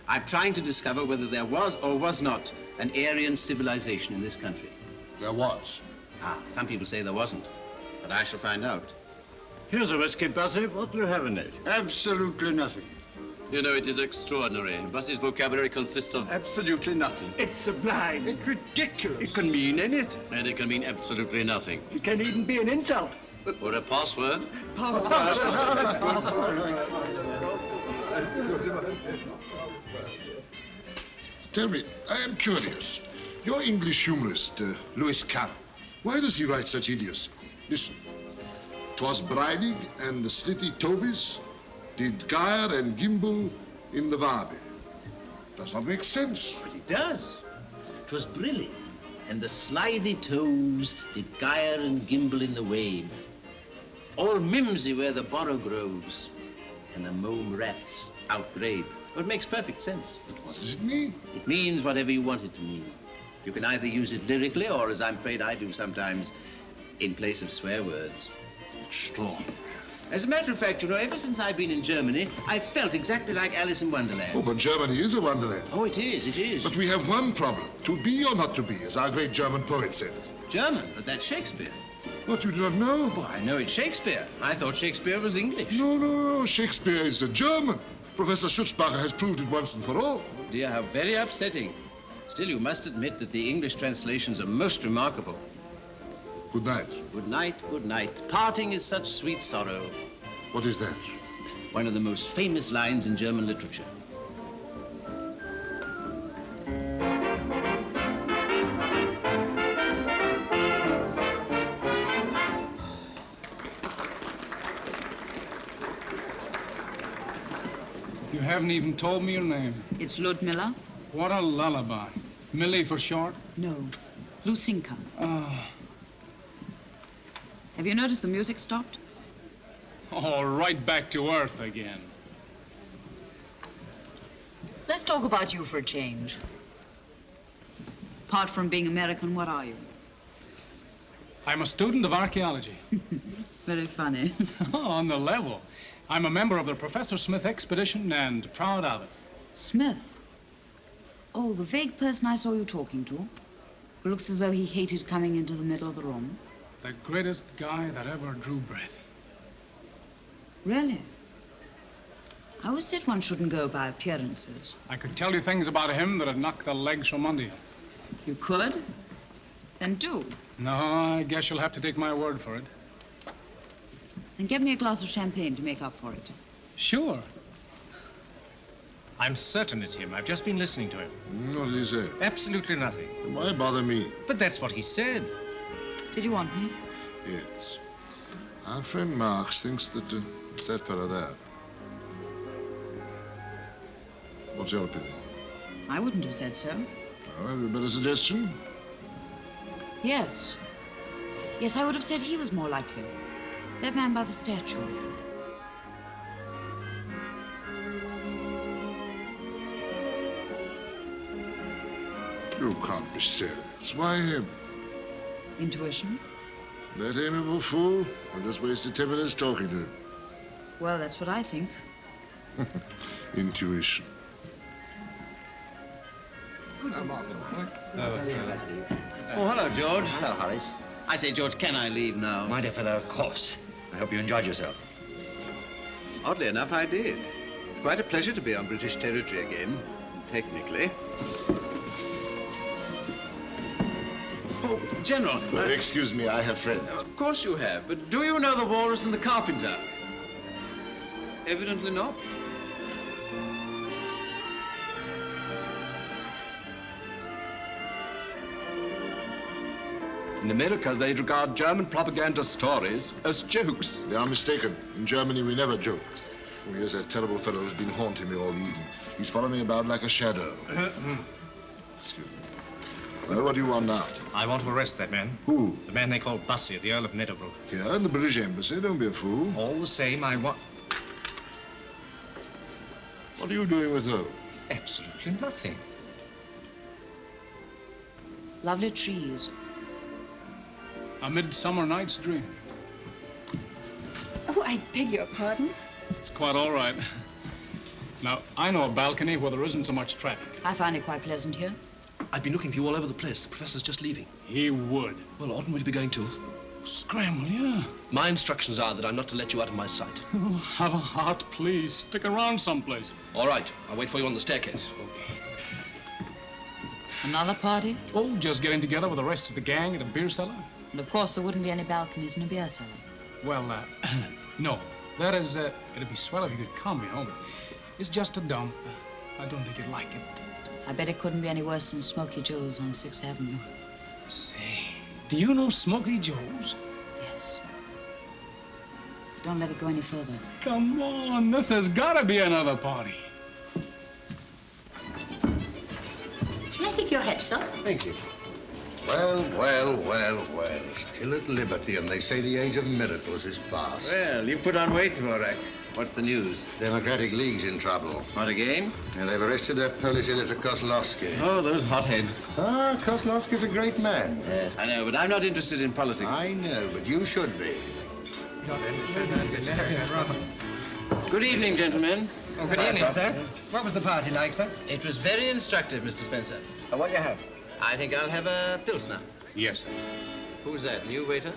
I'm trying to discover whether there was or was not an Aryan civilization in this country. There was. Ah, some people say there wasn't, but I shall find out. Here's a whiskey, Bussy. What will you have in it? Absolutely nothing. You know, it is extraordinary. Bussey's vocabulary consists of... Absolutely nothing. It's sublime. It's ridiculous. It can mean anything. And it can mean absolutely nothing. It can even be an insult. Or a password. Tell me, I am curious. Your English humorist, Lewis Carroll, why does he write such idiocy? Listen. 'Twas Breinig and the slitty Tobies did gyre and gimble in the Wabe. Does not make sense. But it does. 'Twas Brillig and the slithy toes did gyre and gimble in the wabe. All mimsy where the borrow grows, and the mome wraths outgrabe. Well, it makes perfect sense. But what does it mean? It means whatever you want it to mean. You can either use it lyrically, or, as I'm afraid I do sometimes, in place of swear words. Extraordinary. As a matter of fact, you know, ever since I've been in Germany, I've felt exactly like Alice in Wonderland. Oh, but Germany is a wonderland. Oh, it is. But we have one problem. To be or not to be, as our great German poet said. German? But that's Shakespeare. What, you do not know? Oh, I know it's Shakespeare. I thought Shakespeare was English. No. Shakespeare is a German. Professor Schutzbacher has proved it once and for all. Oh, dear, how very upsetting. Still, you must admit that the English translations are most remarkable. Good night. Good night, good night. Parting is such sweet sorrow. What is that? One of the most famous lines in German literature. You haven't even told me your name. It's Ludmilla. What a lullaby. Millie for short? No, Lucinka. Ah. Have you noticed the music stopped? Oh, right back to earth again. Let's talk about you for a change. Apart from being American, what are you? I'm a student of archaeology. Very funny. On the level. I'm a member of the Professor Smith expedition and proud of it. Smith? Oh, the vague person I saw you talking to. Who looks as though he hated coming into the middle of the room. The greatest guy that ever drew breath. Really? I always said one shouldn't go by appearances. I could tell you things about him that'd knock the legs from under you. You could? Then do. No, I guess you'll have to take my word for it. Then get me a glass of champagne to make up for it. Sure. I'm certain it's him. I've just been listening to him. What did he say? Absolutely nothing. Why bother me? But that's what he said. Did you want me? Yes. Our friend Marx thinks that it's that fellow there. What's your opinion? I wouldn't have said so. Oh, have you a better suggestion? Yes. Yes, I would have said he was more likely. That man by the statue. You can't be serious. Why him? Intuition? That amiable fool? I just wasted 10 minutes talking to him. Well, that's what I think. Intuition. Oh, hello, George. Hello, Horace. I say, George, can I leave now? My dear fellow, of course. I hope you enjoyed yourself. Oddly enough, I did. Quite a pleasure to be on British territory again, technically. Oh, General. Excuse me, I have friends. Of course you have, but do you know the walrus and the carpenter? Evidently not. In America, they regard German propaganda stories as jokes. They are mistaken. In Germany, we never joke. Oh, here's that terrible fellow who's been haunting me all evening. He's following me about like a shadow. Excuse me. Well, what do you want now? I want to arrest that man. Who? The man they call Bussy, the Earl of Meadowbrook. Here in the British Embassy. Don't be a fool. All the same, I want... What are you doing with those? Absolutely nothing. Lovely trees. A Midsummer Night's Dream. Oh, I beg your pardon. It's quite all right. Now, I know a balcony where there isn't so much traffic. I find it quite pleasant here. I've been looking for you all over the place. The professor's just leaving. He would. Well, oughtn't we to be going too? Scramble, yeah. My instructions are that I'm not to let you out of my sight. Oh, have a heart, please. Stick around someplace. All right. I'll wait for you on the staircase. Another party? Oh, just getting together with the rest of the gang at a beer cellar. And of course there wouldn't be any balconies in a beer cellar. Well, no. That is, it'd be swell if you could come, you know, but it's just a dump. I don't think you'd like it. I bet it couldn't be any worse than Smoky Joe's on 6th Avenue. Say, do you know Smoky Joe's? Yes. Don't let it go any further. Come on, this has got to be another party. Shall I take your hat, sir? Thank you. Well, well, well, well. Still at liberty, and they say the age of miracles is past. Well, you put on weight, Dvorak. What's the news? Democratic League's in trouble. What again? And they've arrested their Polish editor, Kozlowski. Oh, those hotheads. Ah, Kozlowski's a great man. Yes, I know, but I'm not interested in politics. I know, but you should be. Good evening, gentlemen. Oh, good evening, sir. What was the party like, sir? It was very instructive, Mr. Spencer. What do you have? I think I'll have a Pilsner. Yes, sir. Who's that, new waiter?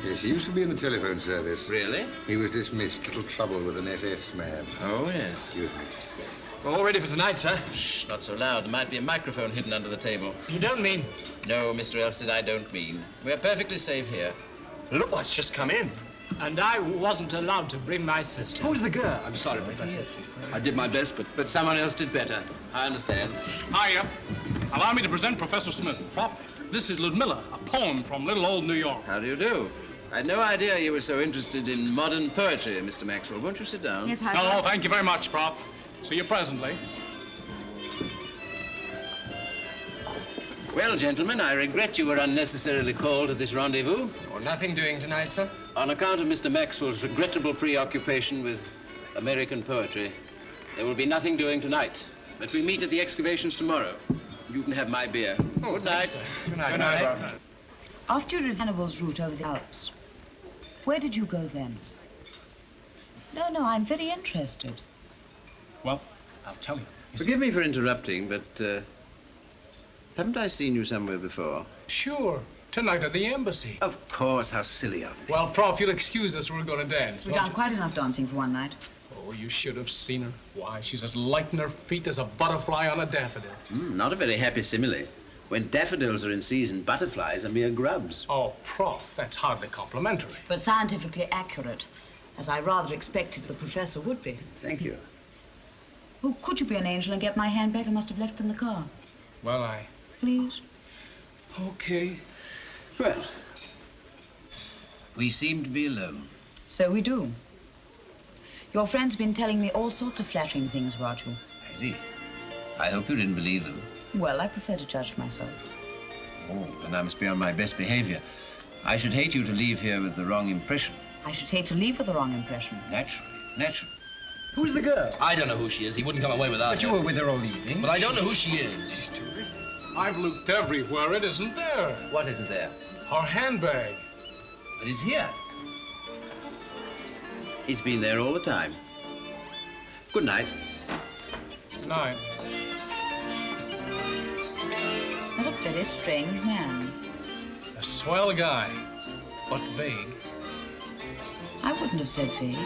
Yes, he used to be in the telephone service. Really? He was dismissed. Little trouble with an SS man. Oh, yes. Excuse me. We're all ready for tonight, sir. Shh, not so loud. There might be a microphone hidden under the table. You don't mean... No, Mr. Elstead, I don't mean. We're perfectly safe here. Look what's just come in. And I wasn't allowed to bring my sister. Who's the girl? I'm sorry, Professor. I did my best, But someone else did better. I understand. Hiya. Allow me to present Professor Smith. Prof, this is Ludmilla, a poem from little old New York. How do you do? I had no idea you were so interested in modern poetry, Mr. Maxwell. Won't you sit down? Yes, hi. No, thank you very much, Prof. See you presently. Well, gentlemen, I regret you were unnecessarily called to this rendezvous. Oh, nothing doing tonight, sir? On account of Mr. Maxwell's regrettable preoccupation with American poetry, there will be nothing doing tonight. But we meet at the excavations tomorrow. You can have my beer. Oh, good night. Sir. Good night. Good night. After you did Hannibal's route over the Alps, where did you go then? No, I'm very interested. Well, I'll tell you. Forgive me for interrupting, but haven't I seen you somewhere before? Sure. Tonight at the embassy. Of course. How silly of me. Well, Prof, you'll excuse us. We're going to dance. We've done quite enough dancing for one night. Oh, you should have seen her. Why, she's as light in her feet as a butterfly on a daffodil. Not a very happy simile. When daffodils are in season, butterflies are mere grubs. Oh, Prof, that's hardly complimentary. But scientifically accurate, as I rather expected the professor would be. Thank you. Oh, could you be an angel and get my handbag? I must have left it in the car. Well, Please? Okay. Well, We seem to be alone. So we do. Your friend's been telling me all sorts of flattering things about you. I see. I hope you didn't believe them. Well, I prefer to judge myself. Oh, then I must be on my best behavior. I should hate you to leave here with the wrong impression. I should hate to leave with the wrong impression. Naturally. Who's the girl? I don't know who she is. He wouldn't come away without her. But you were with her all evening. But I don't know who she is. She's terrific. I've looked everywhere. It isn't there. What isn't there? Her handbag. But it's here. It's been there all the time. Good night. Good night. What a very strange man. A swell guy, but vague. I wouldn't have said vague.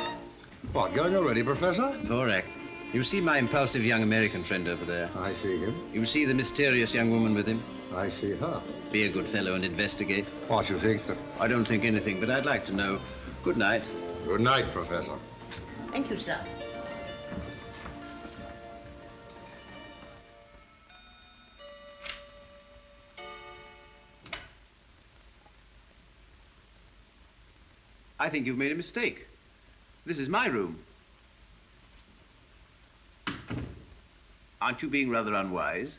What, going already, Professor? Correct. You see my impulsive young American friend over there? I see him. You see the mysterious young woman with him? I see her. Be a good fellow and investigate. What you think? I don't think anything, but I'd like to know. Good night. Good night, Professor. Thank you, sir. I think you've made a mistake. This is my room. Aren't you being rather unwise?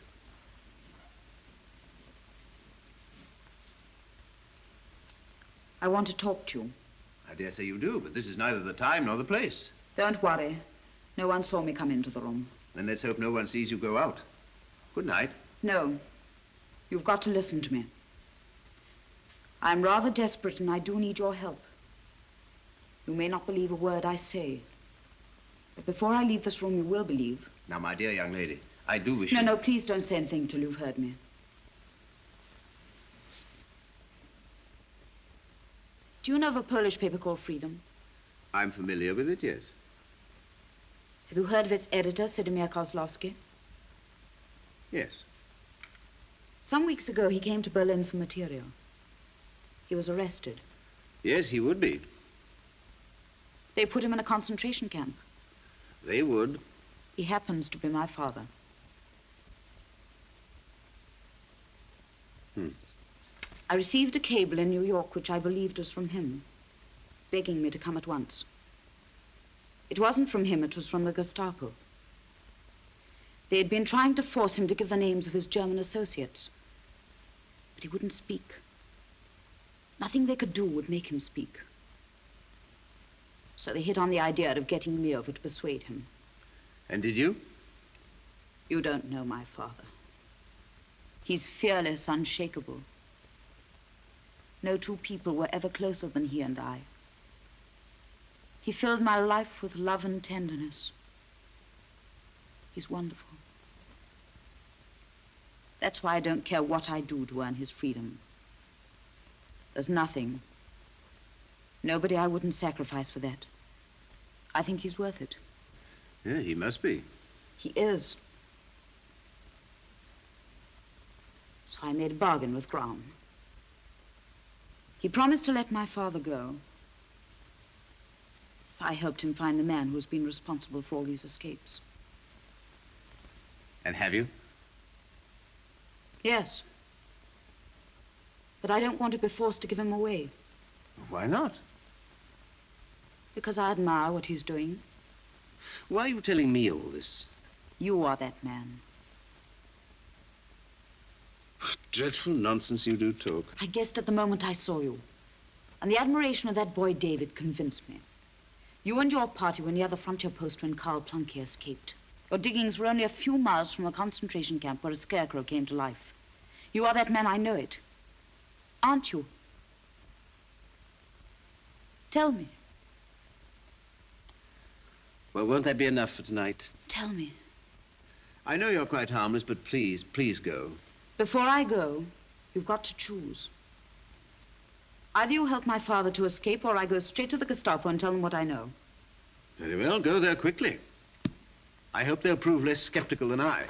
I want to talk to you. I dare say you do, but this is neither the time nor the place. Don't worry. No one saw me come into the room. Then let's hope no one sees you go out. Good night. No. You've got to listen to me. I'm rather desperate and I do need your help. You may not believe a word I say. But before I leave this room, you will believe. Now, my dear young lady, I do wish No, you... no, please don't say anything till you've heard me. Do you know of a Polish paper called Freedom? I'm familiar with it, yes. Have you heard of its editor, Sidomir Kozlovsky? Yes. Some weeks ago, he came to Berlin for material. He was arrested. Yes, he would be. They put him in a concentration camp. They would. He happens to be my father. I received a cable in New York, which I believed was from him, begging me to come at once. It wasn't from him, it was from the Gestapo. They had been trying to force him to give the names of his German associates, but he wouldn't speak. Nothing they could do would make him speak. So they hit on the idea of getting me over to persuade him. And did you? You don't know my father. He's fearless, unshakable. No two people were ever closer than he and I. He filled my life with love and tenderness. He's wonderful. That's why I don't care what I do to earn his freedom. There's nothing, nobody I wouldn't sacrifice for that. I think he's worth it. Yeah, he must be. He is. So I made a bargain with Brown. He promised to let my father go if I helped him find the man who's been responsible for all these escapes. And have you? Yes. But I don't want to be forced to give him away. Why not? Because I admire what he's doing. Why are you telling me all this? You are that man. What dreadful nonsense you do talk. I guessed at the moment I saw you. And the admiration of that boy David convinced me. You and your party were near the frontier post when Karl Plunke escaped. Your diggings were only a few miles from a concentration camp where a scarecrow came to life. You are that man, I know it. Aren't you? Tell me. Well, won't that be enough for tonight? Tell me. I know you're quite harmless, but please, please go. Before I go, you've got to choose. Either you help my father to escape, or I go straight to the Gestapo and tell them what I know. Very well, go there quickly. I hope they'll prove less skeptical than I.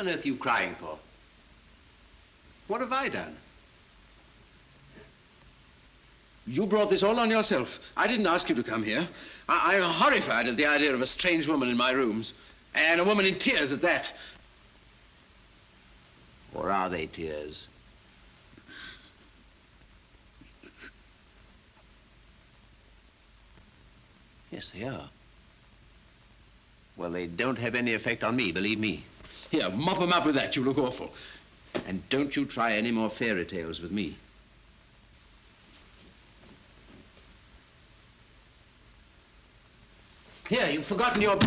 on earth are you crying for? What have I done? You brought this all on yourself. I didn't ask you to come here. I'm horrified at the idea of a strange woman in my rooms. And a woman in tears at that. Or are they tears? Yes, they are. Well, they don't have any effect on me, believe me. Here, mop them up with that. You look awful. And don't you try any more fairy tales with me. Here, you've forgotten your...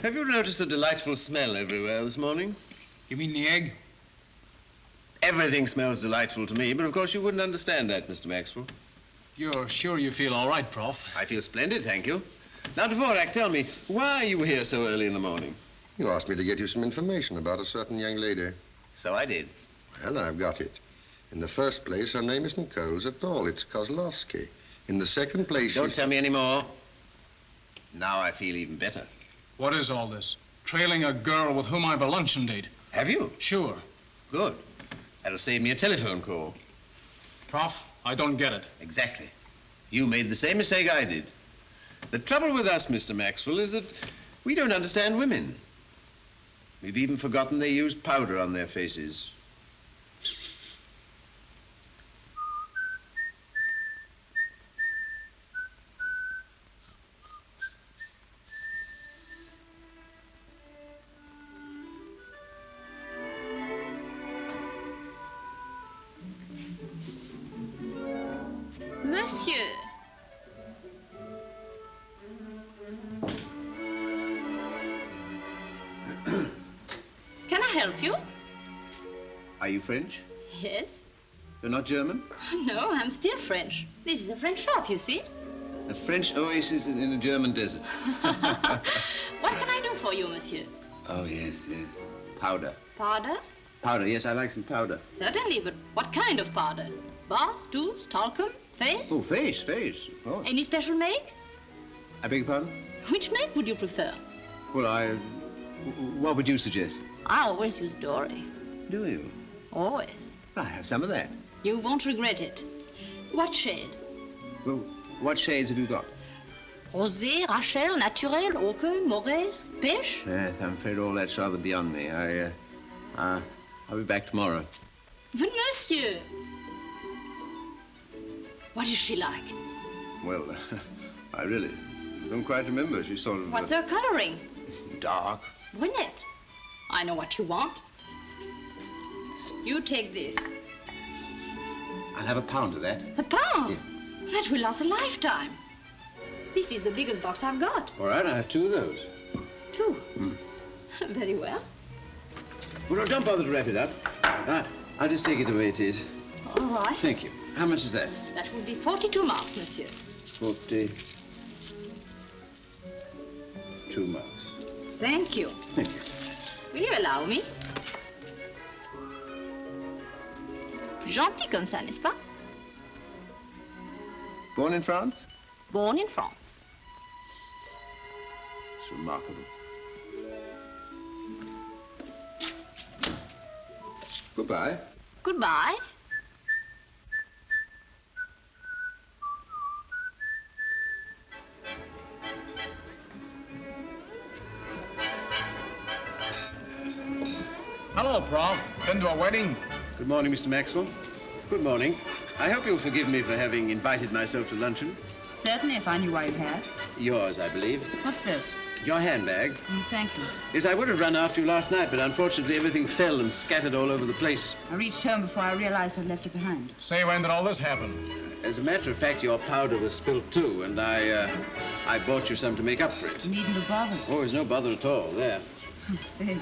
Have you noticed the delightful smell everywhere this morning? You mean the egg? Everything smells delightful to me, but of course you wouldn't understand that, Mr. Maxwell. You're sure you feel all right, Prof? I feel splendid, thank you. Now, Dvorak, tell me, why are you here so early in the morning? You asked me to get you some information about a certain young lady. So I did. Well, I've got it. In the first place, her name isn't Coles at all. It's Kozlovsky. In the second place, Don't tell me any more. Now I feel even better. What is all this? Trailing a girl with whom I have a luncheon date. Have you? Sure. Good. That'll save me a telephone call. Prof, I don't get it. Exactly. You made the same mistake I did. The trouble with us, Mr. Maxwell, is that we don't understand women. We've even forgotten they use powder on their faces. Monsieur. Can I help you? Are you French? Yes. You're not German? No, I'm still French. This is a French shop, you see. A French oasis in a German desert. What can I do for you, monsieur? Oh, yes, yes. Powder. Powder? Powder, yes, I like some powder. Certainly, but what kind of powder? Bars, tubes, talcum, face? Oh, face, of course. Any special make? I beg your pardon? Which make would you prefer? Well, what would you suggest? I always use Dory. Do you? Always. I have some of that. You won't regret it. What shade? Well, what shades have you got? Rosé, Rachel, Naturel, Ochre, Morez, Pêche? Yes, I'm afraid all that's rather beyond me. I'll be back tomorrow. But, monsieur! What is she like? Well, I really don't quite remember. She's sort of... What's her coloring? Dark. Brunette. I know what you want. You take this. I'll have a pound of that. A pound? Yeah. That will last a lifetime. This is the biggest box I've got. All right, I have two of those. Two? Very well. Well, don't bother to wrap it up. I'll just take it the way it is. All right. Thank you. How much is that? That will be 42 marks, monsieur. 42 marks. Thank you. Thank you. Will you allow me? Gentil comme ça, n'est-ce pas? Born in France? Born in France. It's remarkable. Goodbye. Goodbye. Hello, Prof. Been to a wedding? Good morning, Mr. Maxwell. Good morning. I hope you'll forgive me for having invited myself to luncheon. Certainly, if I knew why you had. Yours, I believe. What's this? Your handbag. Thank you. Yes, I would have run after you last night, but unfortunately everything fell and scattered all over the place. I reached home before I realized I'd left it behind. Say, when did all this happen? As a matter of fact, your powder was spilt too, and I bought you some to make up for it. You needn't have bothered. Oh, there's no bother at all there. Oh, say,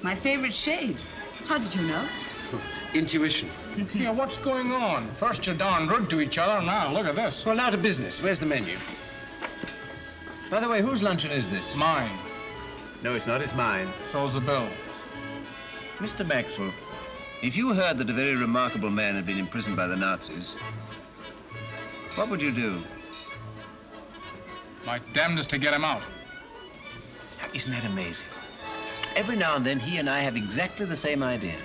my favorite shade. How did you know? Intuition. Yeah, what's going on? First you're darn rude to each other, now look at this. Well, now to business. Where's the menu? By the way, whose luncheon is this? Mine. No, it's not. It's mine. So's the bill. Mr. Maxwell, if you heard that a very remarkable man had been imprisoned by the Nazis, what would you do? My damnedest to get him out. Now, isn't that amazing? Every now and then, he and I have exactly the same idea.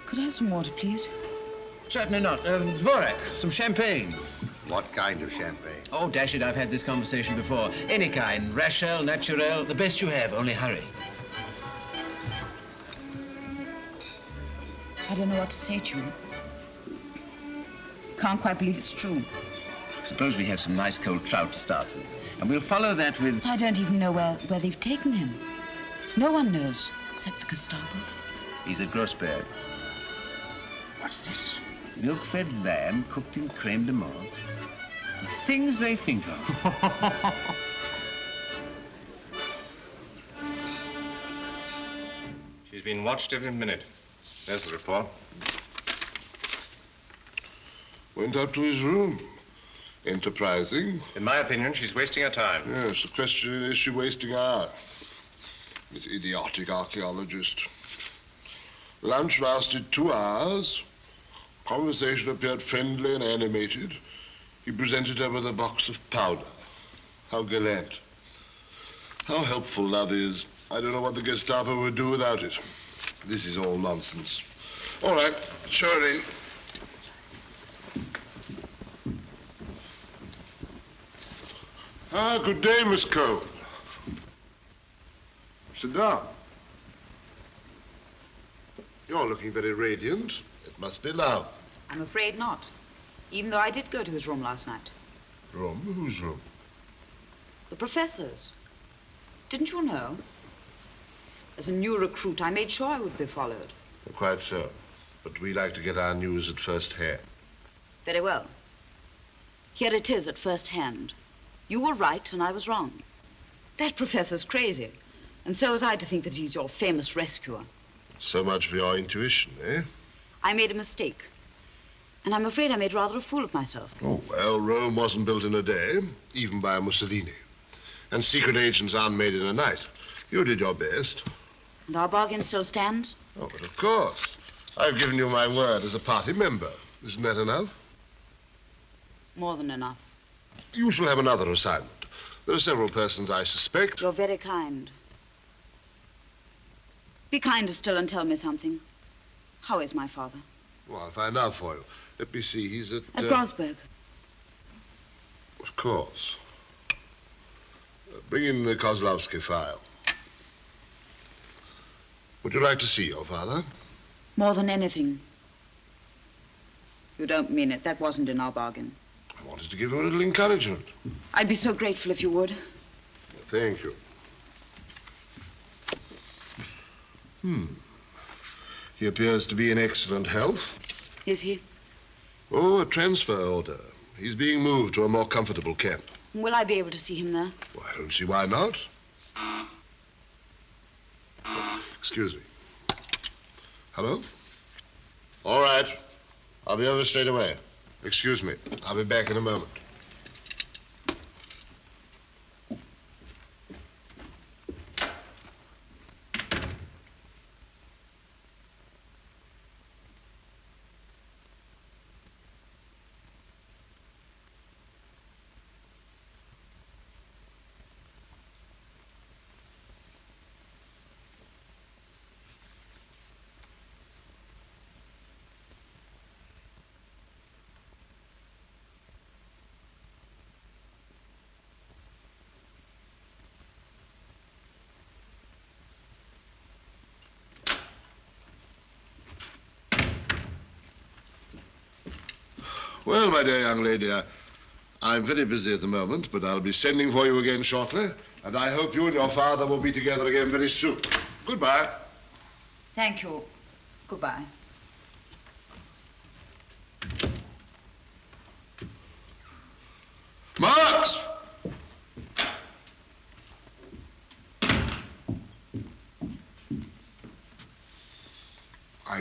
Could I have some water, please? Certainly not. Dvorak, some champagne. What kind of champagne? Oh, dash it, I've had this conversation before. Any kind. Rachel, Naturel, the best you have, only hurry. I don't know what to say to you. Can't quite believe it's true. Suppose we have some nice cold trout to start with, and we'll follow that with... I don't even know where they've taken him. No one knows, except the Gestapo. He's at Grossberg. What's this? Milk-fed lamb cooked in creme de menthe. The things they think of. She's been watched every minute. There's the report. Went up to his room. Enterprising. In my opinion, she's wasting her time. Yes, the question is she wasting ours? This idiotic archaeologist. Lunch lasted 2 hours. Conversation appeared friendly and animated. He presented her with a box of powder. How gallant. How helpful love is. I don't know what the Gestapo would do without it. This is all nonsense. All right, show her in. Ah, good day, Miss Cole. Sit down. You're looking very radiant. It must be love. I'm afraid not, even though I did go to his room last night. Room? Whose room? The professor's. Didn't you know? As a new recruit, I made sure I would be followed. Quite so. But we like to get our news at first hand. Very well. Here it is at first hand. You were right and I was wrong. That professor's crazy. And so was I to think that he's your famous rescuer. So much for your intuition, eh? I made a mistake. And I'm afraid I made rather a fool of myself. Oh, well, Rome wasn't built in a day, even by Mussolini. And secret agents aren't made in a night. You did your best. And our bargain still stands? Oh, but of course. I've given you my word as a party member. Isn't that enough? More than enough. You shall have another assignment. There are several persons I suspect. You're very kind. Be kinder still and tell me something. How is my father? Well, I'll find out for you. Let me see, he's at... At Grossberg. Of course. Bring in the Kozlovsky file. Would you like to see your father? More than anything. You don't mean it. That wasn't in our bargain. I wanted to give you a little encouragement. I'd be so grateful if you would. Thank you. He appears to be in excellent health. Is he? Oh, a transfer order. He's being moved to a more comfortable camp. Will I be able to see him there? Well, I don't see why not. Excuse me. Hello? All right. I'll be over straight away. Excuse me. I'll be back in a moment. Well, my dear young lady, I'm very busy at the moment, but I'll be sending for you again shortly, and I hope you and your father will be together again very soon. Goodbye. Thank you. Goodbye.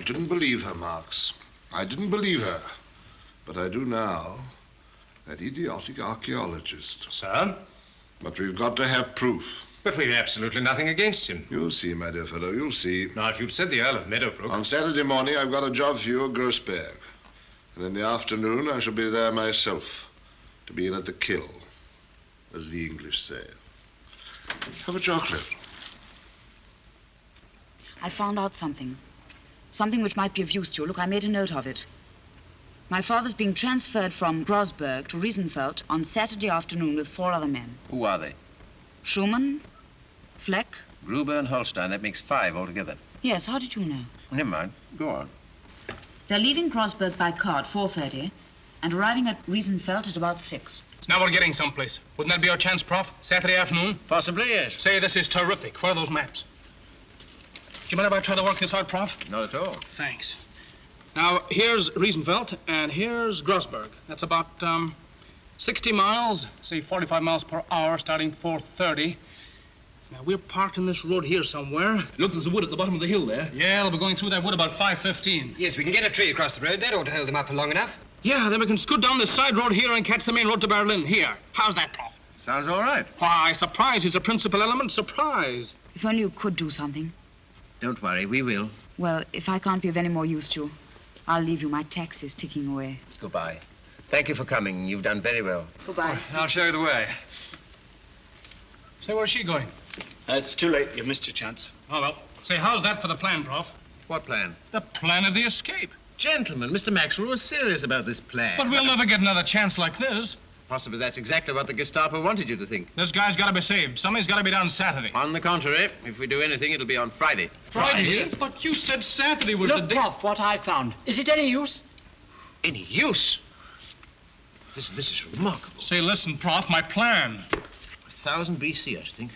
didn't believe her, Marx. I didn't believe her. But I do now. That idiotic archaeologist. Sir? But we've got to have proof. But we've absolutely nothing against him. You'll see, my dear fellow, you'll see. Now, if you'd said the Earl of Meadowbrook... On Saturday morning, I've got a job for you at Grossberg. And in the afternoon, I shall be there myself. To be in at the kill, as the English say. Have a chocolate. I found out something. Something which might be of use to you. Look, I made a note of it. My father's being transferred from Grossberg to Riesenfeld on Saturday afternoon with 4 other men. Who are they? Schumann, Fleck. Gruber and Holstein. That makes 5 altogether. Yes, how did you know? Never mind. Go on. They're leaving Grossberg by car at 4:30 and arriving at Riesenfeld at about 6. Now we're getting someplace. Wouldn't that be our chance, Prof? Saturday afternoon? Possibly, yes. Say, this is terrific. Where are those maps? Do you mind if I try to work this out, Prof? Not at all. Thanks. Now, here's Riesenfeld, and here's Grossberg. That's about 60 miles, say 45 miles per hour, starting 4:30. Now, we're parked in this road here somewhere. Look, there's a wood at the bottom of the hill there. Yeah, they'll be going through that wood about 5:15. Yes, we can get a tree across the road. That ought to hold them up for long enough. Yeah, then we can scoot down this side road here and catch the main road to Berlin. Here. How's that, Prof? Sounds all right. Why, surprise is a principal element. Surprise. If only you could do something. Don't worry, we will. Well, if I can't be of any more use to you, I'll leave you. My taxi's ticking away. Goodbye. Thank you for coming. You've done very well. Goodbye. I'll show you the way. Say, where's she going? It's too late. You missed your chance. Oh, well. Say, how's that for the plan, Prof? What plan? The plan of the escape. Gentlemen, Mr. Maxwell was serious about this plan. But we'll never get another chance like this. Possibly that's exactly what the Gestapo wanted you to think. This guy's got to be saved. Something's got to be done Saturday. On the contrary, if we do anything, it'll be on Friday. Friday? But you said Saturday was Look, the day. Prof, what I found. Is it any use? Any use? This is remarkable. Say, listen, Prof, my plan. 1000 BC, I think.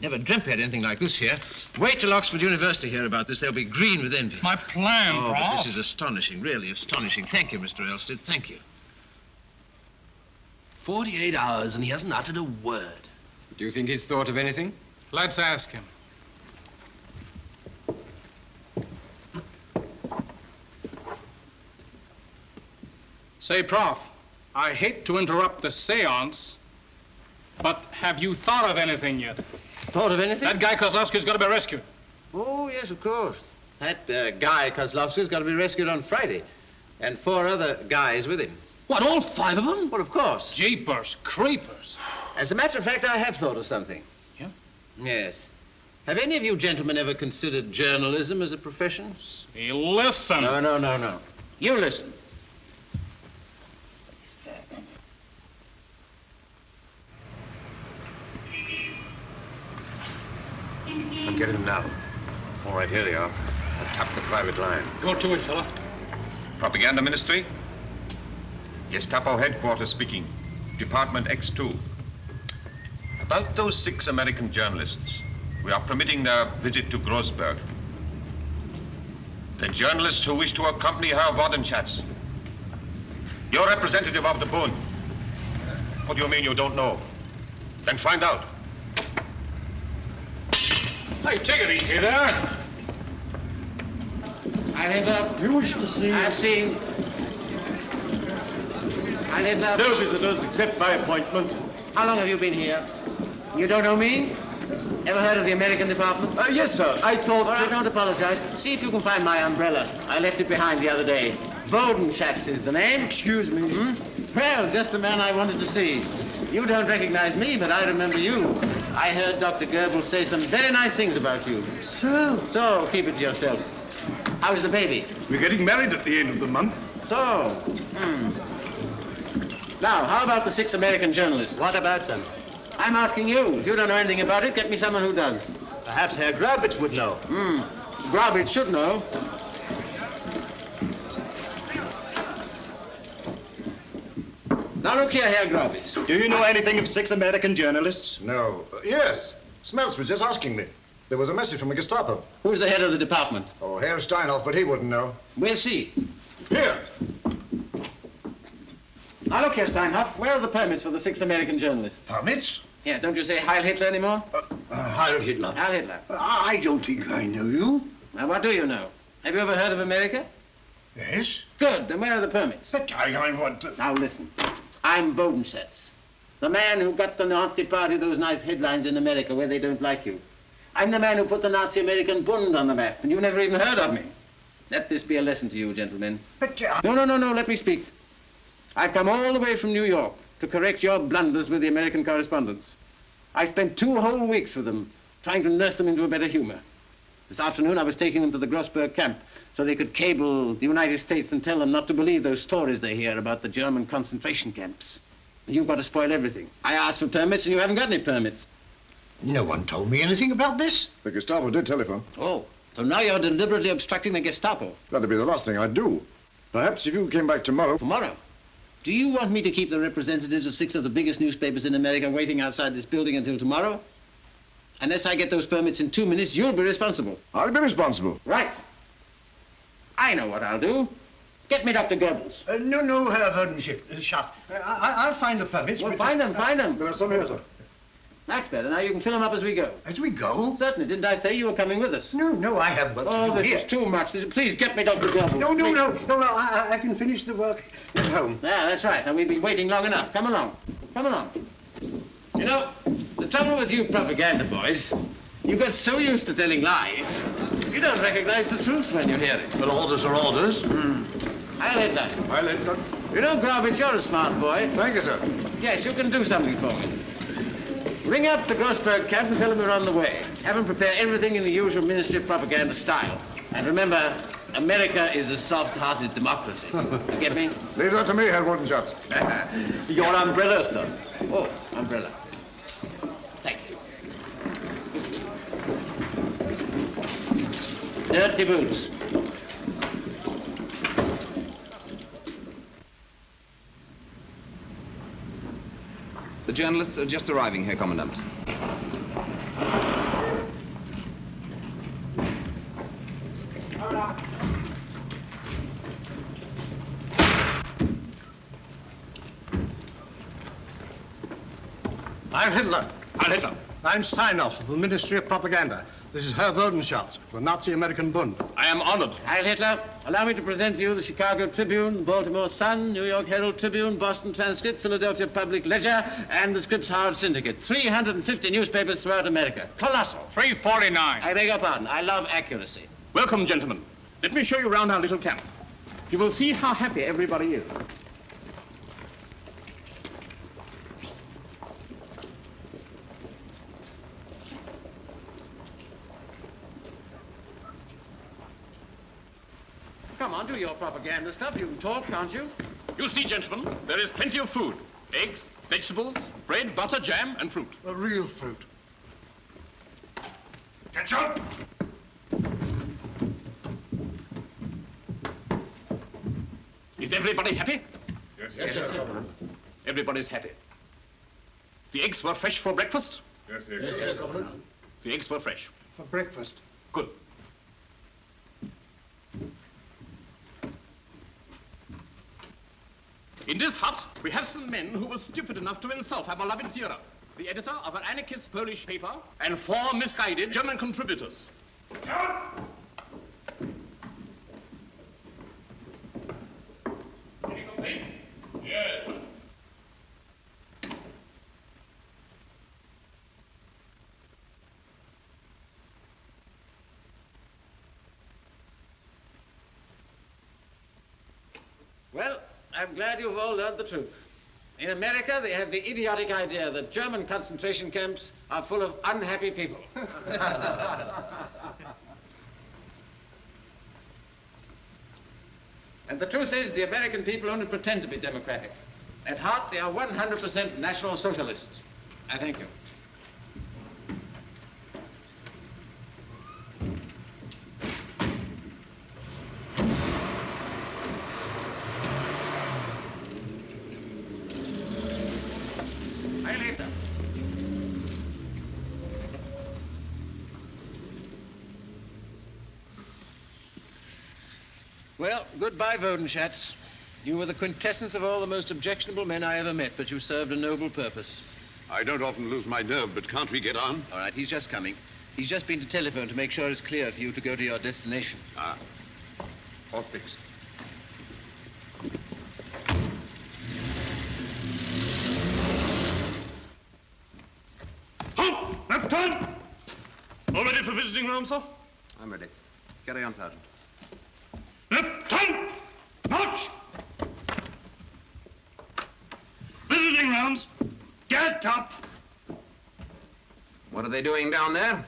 Never dreamt we had anything like this here. Wait till Oxford University hear about this. They'll be green with envy. My plan, Prof. Prof. But this is astonishing, really astonishing. Thank you, Mr. Elstead. Thank you. 48 hours and he hasn't uttered a word. Do you think he's thought of anything? Let's ask him. Say, Prof, I hate to interrupt the seance, but have you thought of anything yet? Thought of anything? That guy Kozlovsky's got to be rescued. Oh, yes, of course. That guy Kozlovsky's got to be rescued on Friday. And 4 other guys with him. What, all 5 of them? Well, of course. Jeepers, creepers. As a matter of fact, I have thought of something. Yeah? Yes. Have any of you gentlemen ever considered journalism as a profession? Hey, listen. No. You listen. I'll get him now. All right, here they are. I'll tap the private line. Go to it, fella. Propaganda Ministry? Gestapo headquarters speaking. Department X2. About those 6 American journalists. We are permitting their visit to Grossberg. The journalists who wish to accompany Herr Wardenschatz. You're representative of the Bund. What do you mean you don't know? Then find out. Hey, take it easy there. You wish to see... I've seen... No visitors except by appointment. How long have you been here? You don't know me? Ever heard of the American department? Yes, sir. I thought... All right, don't apologize. See if you can find my umbrella. I left it behind the other day. Bodenschatz is the name. Excuse me. Well, just the man I wanted to see. You don't recognize me, but I remember you. I heard Dr. Goebbels say some very nice things about you. So, keep it to yourself. How's the baby? We're getting married at the end of the month. So, Now, how about the 6 American journalists? What about them? I'm asking you. If you don't know anything about it, get me someone who does. Perhaps Herr Grabitz would know. Grabitz should know. Now, look here, Herr Grabitz. Do you know anything of 6 American journalists? No. Yes. Smells was just asking me. There was a message from the Gestapo. Who's the head of the department? Oh, Herr Steinhoff, but he wouldn't know. We'll see. Here. Now, look here, Steinhoff. Where are the permits for the 6 American journalists? Permits? Yeah, don't you say Heil Hitler anymore? Heil Hitler. Heil Hitler. I don't think I know you. Now, what do you know? Have you ever heard of America? Yes. Good. Then where are the permits? But I want... Now listen. I'm Bodenschatz, the man who got the Nazi Party those nice headlines in America where they don't like you. I'm the man who put the Nazi American Bund on the map, and you never even heard of me. Let this be a lesson to you, gentlemen. But... No, let me speak. I've come all the way from New York to correct your blunders with the American correspondents. I spent 2 whole weeks with them, trying to nurse them into a better humor. This afternoon, I was taking them to the Grossberg camp so they could cable the United States and tell them not to believe those stories they hear about the German concentration camps. You've got to spoil everything. I asked for permits, and you haven't got any permits. No one told me anything about this. The Gestapo did telephone. Oh, so now you're deliberately obstructing the Gestapo. That'd be the last thing I'd do. Perhaps if you came back tomorrow... Tomorrow? Do you want me to keep the representatives of 6 of the biggest newspapers in America waiting outside this building until tomorrow? Unless I get those permits in 2 minutes, you'll be responsible. I'll be responsible. Right. I know what I'll do. Get me Dr. Goebbels. No, Herr Wodenschaft. I'll find the permits. Well, find them. There are some here, sir. That's better. Now you can fill them up as we go. As we go? Certainly. Didn't I say you were coming with us? No, I haven't. Oh, this is too much. Please get me Dr. Goebbels. No, I can finish the work at home. Yeah, that's right. Now, we've been waiting long enough. Come along. You know, the trouble with you propaganda boys, you get so used to telling lies, you don't recognize the truth when you hear it. But orders are orders. I'll hit that. You know, Gravitz, you're a smart boy. Thank you, sir. Yes, you can do something for me. Ring up the Grossberg camp and tell them we're on the way. Have them prepare everything in the usual Ministry of Propaganda style. And remember, America is a soft-hearted democracy. You get me? Leave that to me, Herr Wodenschaft. Your umbrella, sir. Oh, umbrella. Thank you. Dirty boots. The journalists are just arriving, Herr Commandant. I'm Hitler. I'm Steinoff of the Ministry of Propaganda. This is Herr Wodenschaft, the Nazi American Bund. I am honored. Heil Hitler. Allow me to present to you the Chicago Tribune, Baltimore Sun, New York Herald Tribune, Boston Transcript, Philadelphia Public Ledger, and the Scripps Howard Syndicate. 350 newspapers throughout America. Colossal. 349. I beg your pardon. I love accuracy. Welcome, gentlemen. Let me show you around our little camp. You will see how happy everybody is. Come on, do your propaganda stuff. You can talk, can't you? You see, gentlemen, there is plenty of food. Eggs, vegetables, bread, butter, jam, and fruit. A real fruit. Ketchup! Is everybody happy? Yes, sir. Everybody's happy. The eggs were fresh for breakfast? Yes, The eggs were fresh. For breakfast. Good. In this hut, we have some men who were stupid enough to insult our beloved Führer, the editor of an anarchist Polish paper, and 4 misguided German contributors. Any complaints? Yes. Well, I'm glad you've all learned the truth. In America, they have the idiotic idea that German concentration camps are full of unhappy people. And the truth is, the American people only pretend to be democratic. At heart, they are 100% National Socialists. I thank you. Well, goodbye, Bodenschatz. You were the quintessence of all the most objectionable men I ever met, but you served a noble purpose. I don't often lose my nerve, but can't we get on? All right, he's just coming. He's just been to telephone to make sure it's clear for you to go to your destination. Ah. All fixed. Halt! Left turn! All ready for visiting room, sir? I'm ready. Carry on, Sergeant. Left turn! March! Visiting rounds. Get up! What are they doing down there?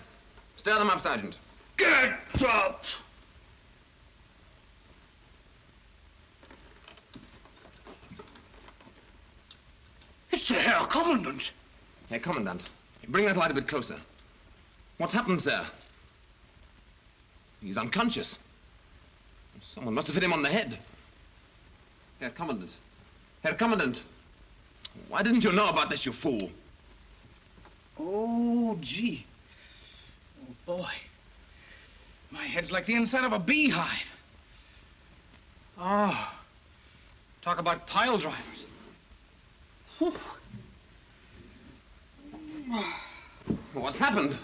Stir them up, Sergeant. Get up! It's the Herr Commandant. Herr Commandant, bring that light a bit closer. What's happened, sir? He's unconscious. Someone must have hit him on the head. Herr Commandant. Herr Commandant. Why didn't you know about this, you fool? Oh, gee. Oh, boy. My head's like the inside of a beehive. Oh. Talk about pile drivers. Whew. What's happened?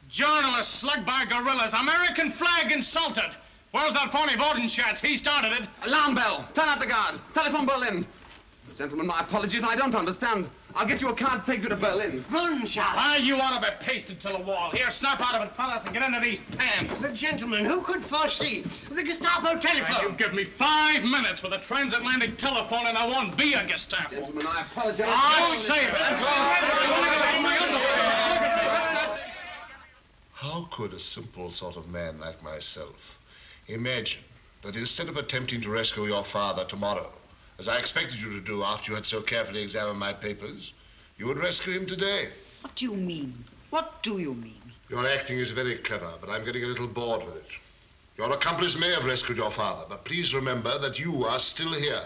Journalists slugged by guerrillas. American flag insulted. Where's that phony Bodenschatz? He started it. Alarm bell. Turn out the guard. Telephone Berlin. Gentlemen, my apologies. I don't understand. I'll get you a card, take you to Berlin. Bodenschatz! Ah, you ought to be pasted to the wall. Here, snap out of it, fellas, and get into these pants. But, gentlemen, who could foresee the Gestapo telephone? You give me 5 minutes with a transatlantic telephone, and I won't be a Gestapo. Gentlemen, I apologize. I'll save it. How could a simple sort of man like myself imagine that instead of attempting to rescue your father tomorrow, as I expected you to do after you had so carefully examined my papers, you would rescue him today? What do you mean? What do you mean? Your acting is very clever, but I'm getting a little bored with it. Your accomplice may have rescued your father, but please remember that you are still here.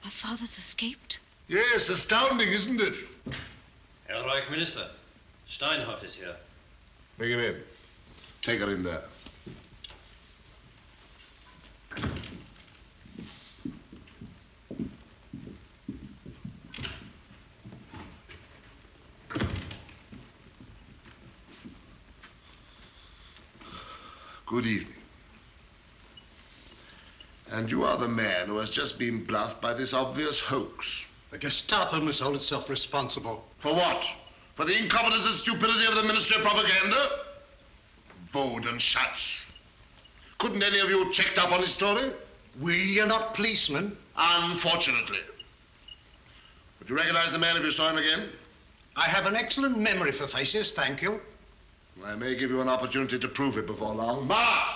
My father's escaped? Yes, astounding, isn't it? Herr Reich Minister, Steinhoff is here. Bring him in. Take her in there. Good evening. And you are the man who has just been bluffed by this obvious hoax. The Gestapo must hold itself responsible. For what? For the incompetence and stupidity of the Ministry of Propaganda? Bodenschatz. Couldn't any of you checked up on his story? We are not policemen. Unfortunately. Would you recognize the man if you saw him again? I have an excellent memory for faces, thank you. I may give you an opportunity to prove it before long. Marx!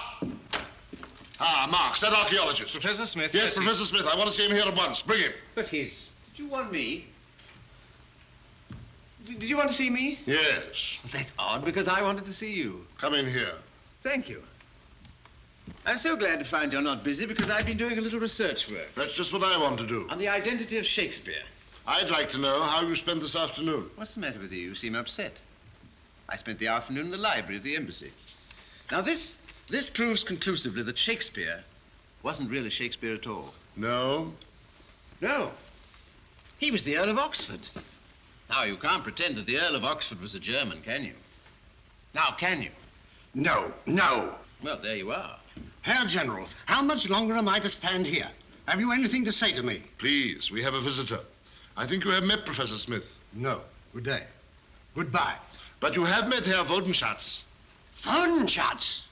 Ah, Marx, that archaeologist. Professor Smith. Yes, Professor Smith. I want to see him here at once. Bring him. But did you want me? Did you want to see me? Yes. That's odd, because I wanted to see you. Come in here. Thank you. I'm so glad to find you're not busy, because I've been doing a little research work. That's just what I want to do. On the identity of Shakespeare. I'd like to know how you spent this afternoon. What's the matter with you? You seem upset. I spent the afternoon in the library of the embassy. Now, this proves conclusively that Shakespeare wasn't really Shakespeare at all. No? No. He was the Earl of Oxford. Now, you can't pretend that the Earl of Oxford was a German, can you? Now, can you? No, no. Well, there you are. Herr General, how much longer am I to stand here? Have you anything to say to me? Please, we have a visitor. I think you have met Professor Smith. No. Good day. Goodbye. But you have met Herr Bodenschatz. Bodenschatz?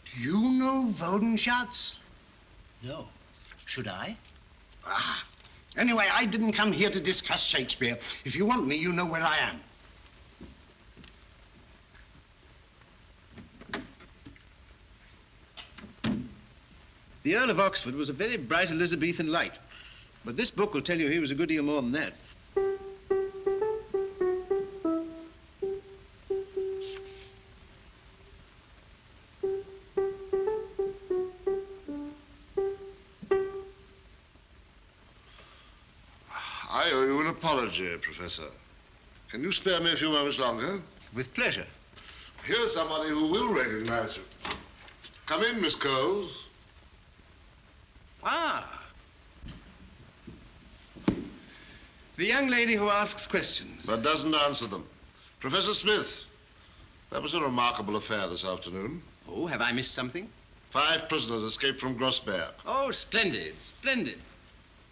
Do you know Bodenschatz? No. Should I? Ah. Anyway, I didn't come here to discuss Shakespeare. If you want me, you know where I am. The Earl of Oxford was a very bright Elizabethan light. But this book will tell you he was a good deal more than that. I owe you an apology, Professor. Can you spare me a few moments longer? With pleasure. Here's somebody who will recognize you. Come in, Miss Coles. Ah. The young lady who asks questions. But doesn't answer them. Professor Smith, that was a remarkable affair this afternoon. Oh, have I missed something? 5 prisoners escaped from Grossberg. Oh, splendid, splendid.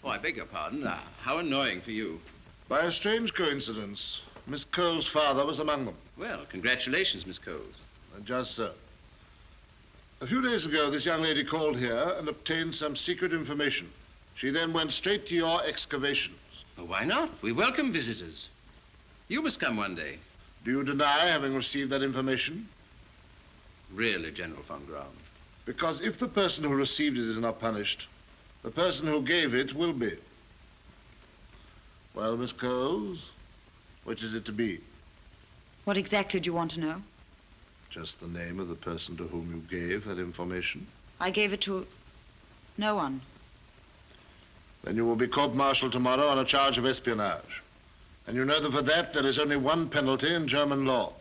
Oh, I beg your pardon. How annoying for you. By a strange coincidence, Miss Cole's father was among them. Well, congratulations, Miss Coles. Just so. A few days ago, this young lady called here and obtained some secret information. She then went straight to your excavations. Well, why not? We welcome visitors. You must come one day. Do you deny having received that information? Really, General von Graum? Because if the person who received it is not punished, the person who gave it will be. Well, Miss Coles, which is it to be? What exactly do you want to know? Just the name of the person to whom you gave that information. I gave it to no one. Then you will be court-martialed tomorrow on a charge of espionage. And you know that for that there is only one penalty in German law.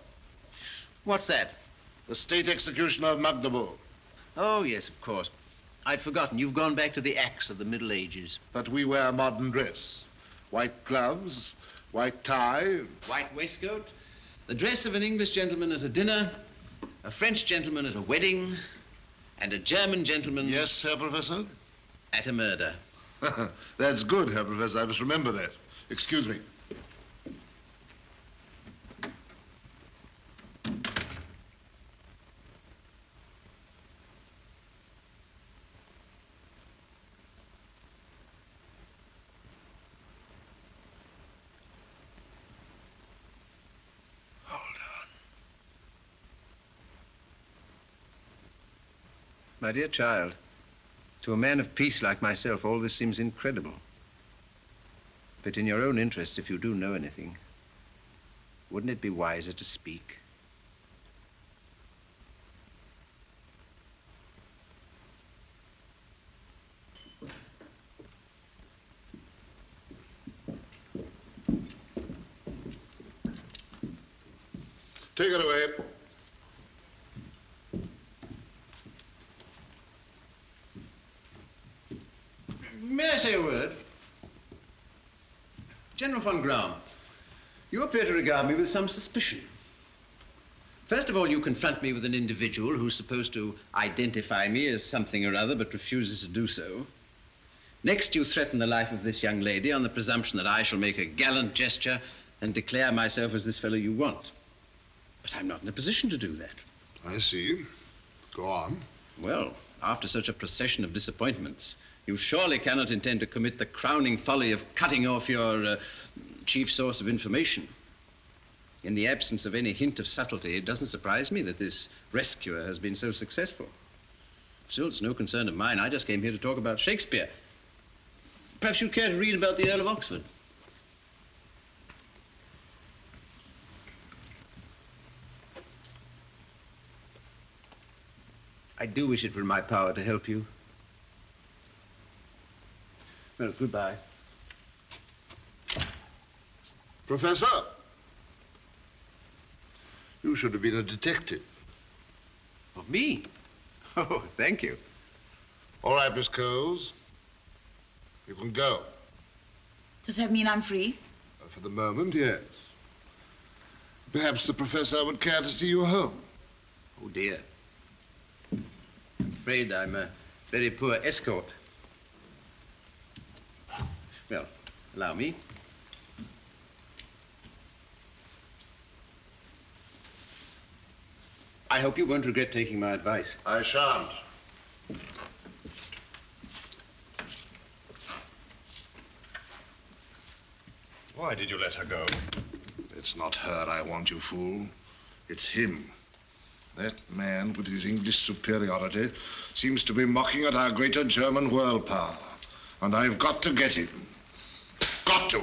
What's that? The state execution of Magdeburg. Oh, yes, of course. I'd forgotten. You've gone back to the axe of the Middle Ages. But we wear modern dress. White gloves, white tie. White waistcoat. The dress of an English gentleman at a dinner, a French gentleman at a wedding, and a German gentleman... Yes, Herr Professor? At a murder. That's good, Herr Professor. I must remember that. Excuse me. My dear child, to a man of peace like myself, all this seems incredible. But in your own interests, if you do know anything, wouldn't it be wiser to speak? Take it away. May I say a word? General von Graum, you appear to regard me with some suspicion. First of all, you confront me with an individual who's supposed to identify me as something or other, but refuses to do so. Next, you threaten the life of this young lady on the presumption that I shall make a gallant gesture and declare myself as this fellow you want. But I'm not in a position to do that. I see. Go on. Well, after such a procession of disappointments, you surely cannot intend to commit the crowning folly of cutting off your chief source of information. In the absence of any hint of subtlety, it doesn't surprise me that this rescuer has been so successful. Still, it's no concern of mine. I just came here to talk about Shakespeare. Perhaps you'd care to read about the Earl of Oxford. I do wish it were in my power to help you. Well, goodbye. Professor, you should have been a detective. Of me? Oh, thank you. All right, Miss Coles. You can go. Does that mean I'm free? For the moment, yes. Perhaps the professor would care to see you home. Oh, dear. I'm afraid I'm a very poor escort. Well, allow me. I hope you won't regret taking my advice. I shan't. Why did you let her go? It's not her I want, you fool. It's him. That man, with his English superiority, seems to be mocking at our greater German world power. And I've got to get him. Got to.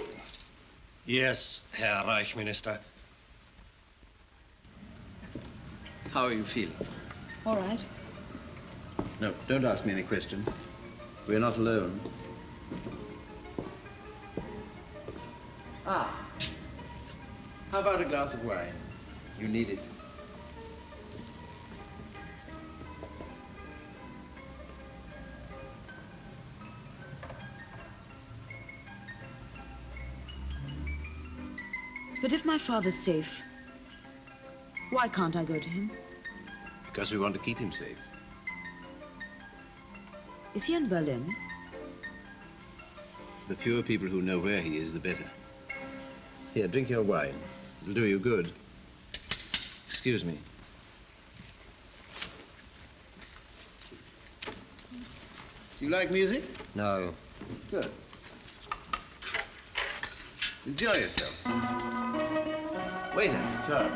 Yes, Herr Reichsminister. How are you feeling? All right. No, don't ask me any questions. We're not alone. Ah. How about a glass of wine? You need it. But if my father's safe, why can't I go to him? Because we want to keep him safe. Is he in Berlin? The fewer people who know where he is, the better. Here, drink your wine. It'll do you good. Excuse me. You like music? No. Good. Enjoy yourself. Waiter. Sir.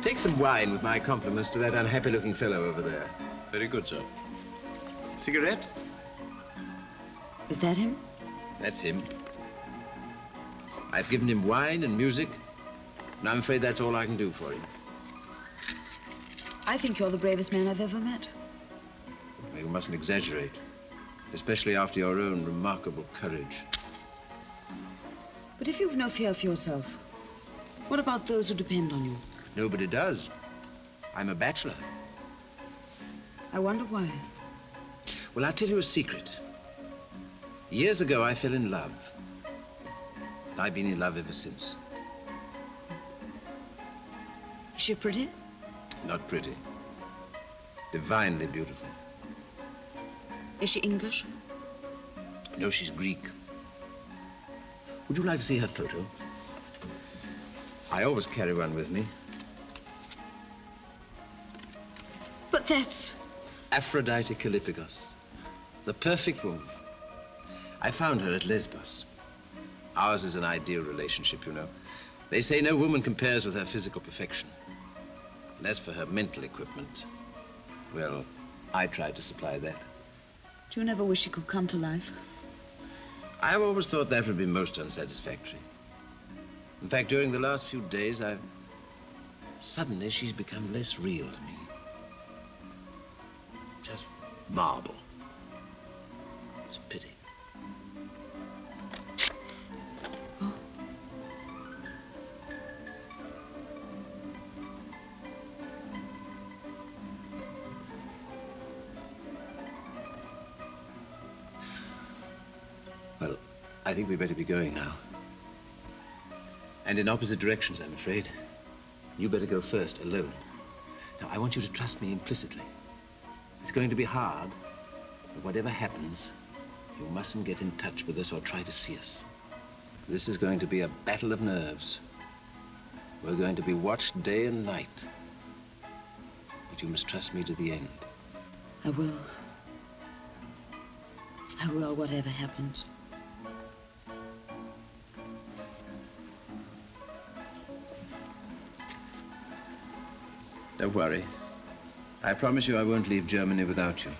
Take some wine with my compliments to that unhappy-looking fellow over there. Very good, sir. Cigarette? Is that him? That's him. I've given him wine and music, and I'm afraid that's all I can do for him. I think you're the bravest man I've ever met. Well, you mustn't exaggerate, especially after your own remarkable courage. But if you've no fear for yourself, what about those who depend on you? Nobody does. I'm a bachelor. I wonder why. Well, I'll tell you a secret. Years ago, I fell in love. And I've been in love ever since. Is she pretty? Not pretty. Divinely beautiful. Is she English? No, she's Greek. Would you like to see her photo? I always carry one with me. But that's... Aphrodite Kallippikos. The perfect woman. I found her at Lesbos. Ours is an ideal relationship, you know. They say no woman compares with her physical perfection. And as for her mental equipment, well, I tried to supply that. Do you never wish she could come to life? I've always thought that would be most unsatisfactory. In fact, during the last few days, suddenly she's become less real to me. Just marble. It's a pity. Oh. Well, I think we better be going now. And in opposite directions, I'm afraid. You better go first, alone. Now, I want you to trust me implicitly. It's going to be hard, but whatever happens, you mustn't get in touch with us or try to see us. This is going to be a battle of nerves. We're going to be watched day and night. But you must trust me to the end. I will. I will, whatever happens. Don't worry. I promise you I won't leave Germany without you.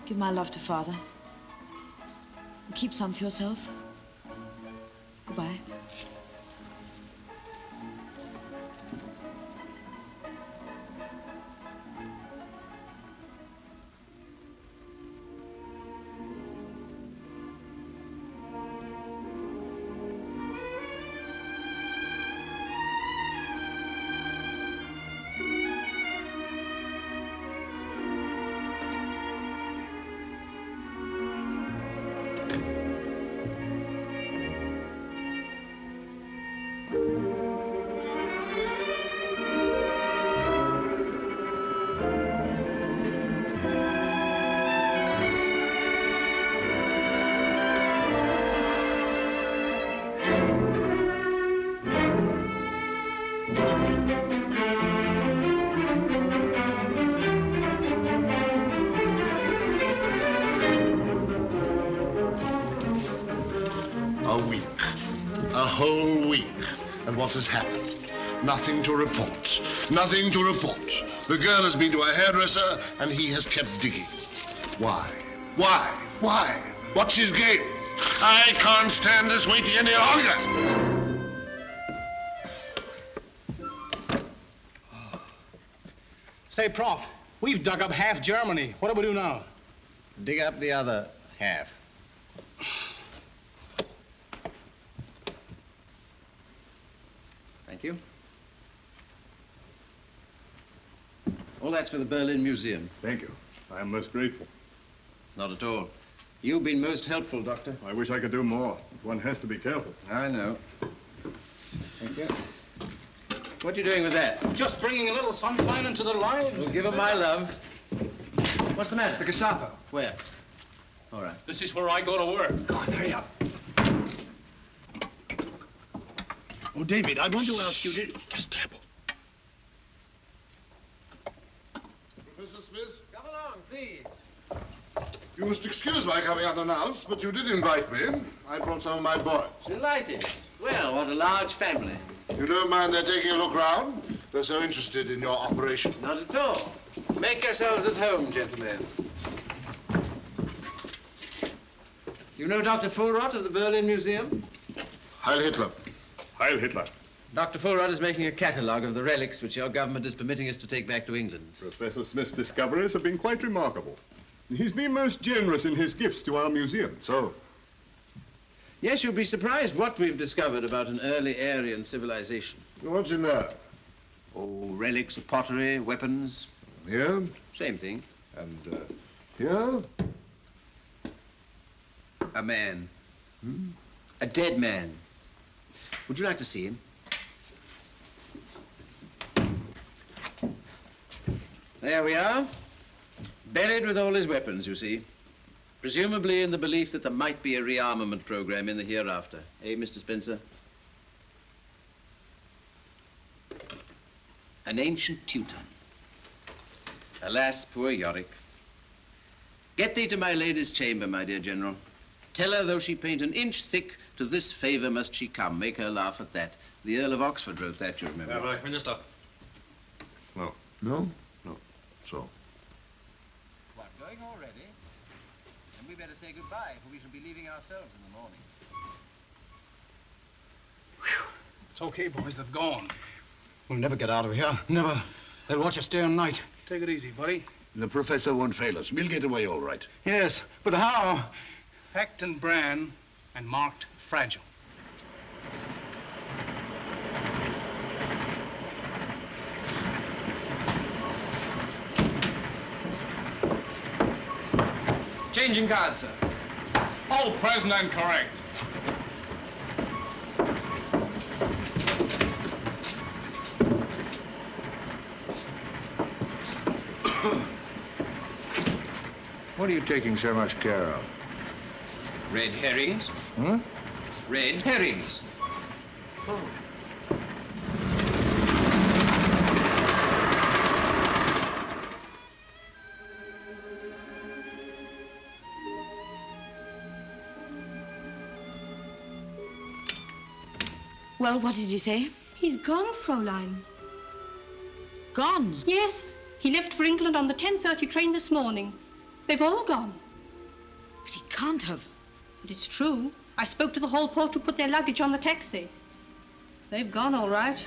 Give my love to Father. And keep some for yourself. Goodbye. What has happened? Nothing to report. Nothing to report. The girl has been to a hairdresser, and he has kept digging. Why? Why? Why? What's his game? I can't stand this waiting any longer. Say, Prof, we've dug up half Germany. What do we do now? Dig up the other half. Thank you. All that's for the Berlin Museum. Thank you. I am most grateful. Not at all. You've been most helpful, Doctor. I wish I could do more. One has to be careful. I know. Thank you. What are you doing with that? Just bringing a little sunshine into their lives. Well, give them my love. What's the matter? The Gestapo. Where? All right. This is where I go to work. Go on, hurry up. Oh, David, I want to ask you to... Gestapo. Professor Smith? Come along, please. You must excuse my coming unannounced, but you did invite me. I brought some of my boys. Delighted. Well, what a large family. You don't mind their taking a look round? They're so interested in your operation. Not at all. Make yourselves at home, gentlemen. You know Dr. Fulrott of the Berlin Museum? Heil Hitler. Heil Hitler. Dr. Fulrott is making a catalogue of the relics which your government is permitting us to take back to England. Professor Smith's discoveries have been quite remarkable. He's been most generous in his gifts to our museum. So? Yes, you'll be surprised what we've discovered about an early Aryan civilization. What's in there? Oh, relics of pottery, weapons. Here? Same thing. And here? A man. A dead man. Would you like to see him? There we are. Buried with all his weapons, you see. Presumably in the belief that there might be a rearmament program in the hereafter. Eh, Mr. Spencer? An ancient Teuton. Alas, poor Yorick. Get thee to my lady's chamber, my dear General. Tell her, though she paint an inch thick, to this favor must she come. Make her laugh at that. The Earl of Oxford wrote that, you remember. Herr Reich Minister. No. No? No. So? What, going already? Then we better say goodbye, for we shall be leaving ourselves in the morning. It's okay, boys. They've gone. We'll never get out of here. Never. They'll watch us day and night. Take it easy, buddy. The professor won't fail us. We'll get away all right. Yes, but how? Packed in bran and marked fragile. Changing guard, sir. All present and correct. What are you taking so much care of? Red herrings. Hmm? Red herrings. Oh. Well, what did he say? He's gone, Fräulein. Gone? Yes. He left for England on the 10:30 train this morning. They've all gone. But he can't have. But it's true. I spoke to the hall porter to put their luggage on the taxi. They've gone, all right.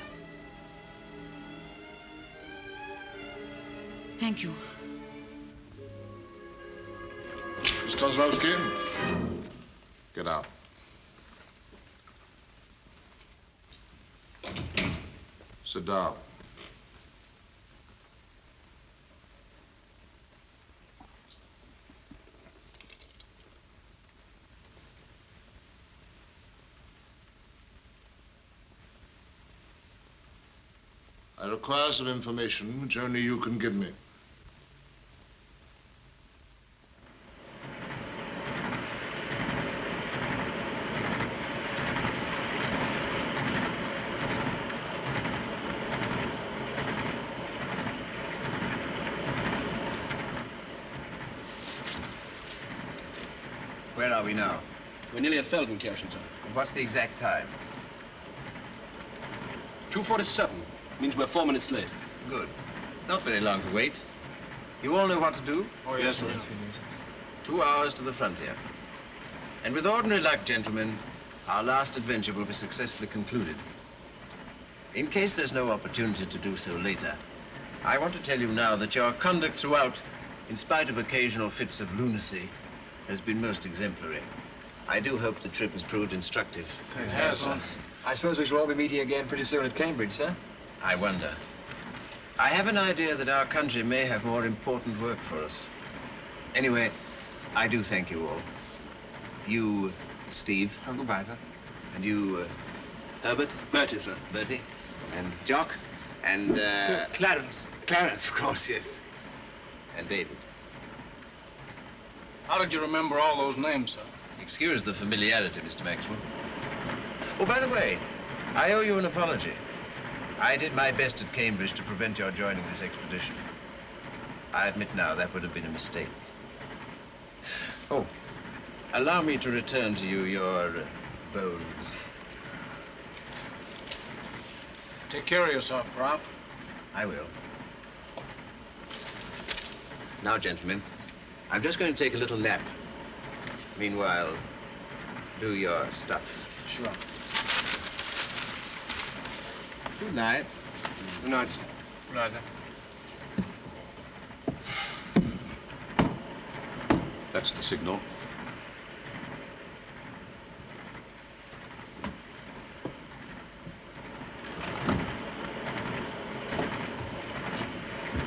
Thank you. Miss Kozlowski, get out. Sit down. I require some information which only you can give me. Where are we now? We're nearly at Feldenkirchen, sir. And what's the exact time? 2:47. Means we're 4 minutes late. Good. Not very long to wait. You all know what to do? Oh, yes, sir. 2 hours to the frontier. And with ordinary luck, gentlemen, our last adventure will be successfully concluded. In case there's no opportunity to do so later, I want to tell you now that your conduct throughout, in spite of occasional fits of lunacy, has been most exemplary. I do hope the trip has proved instructive. It has, sir. I suppose we shall all be meeting again pretty soon at Cambridge, sir? I wonder. I have an idea that our country may have more important work for us. Anyway, I do thank you all. You, Steve. Oh, goodbye, sir. And you, Herbert? Bertie, sir. Bertie. And Jock. And, Clarence. Clarence, of course, yes. And David. How did you remember all those names, sir? Excuse the familiarity, Mr. Maxwell. Oh, by the way, I owe you an apology. I did my best at Cambridge to prevent your joining this expedition. I admit now that would have been a mistake. Oh, allow me to return to you your bones. Take care of yourself, Prof. I will. Now, gentlemen, I'm just going to take a little nap. Meanwhile, do your stuff. Sure. Good night. Good night, sir. Good night, sir. That's the signal.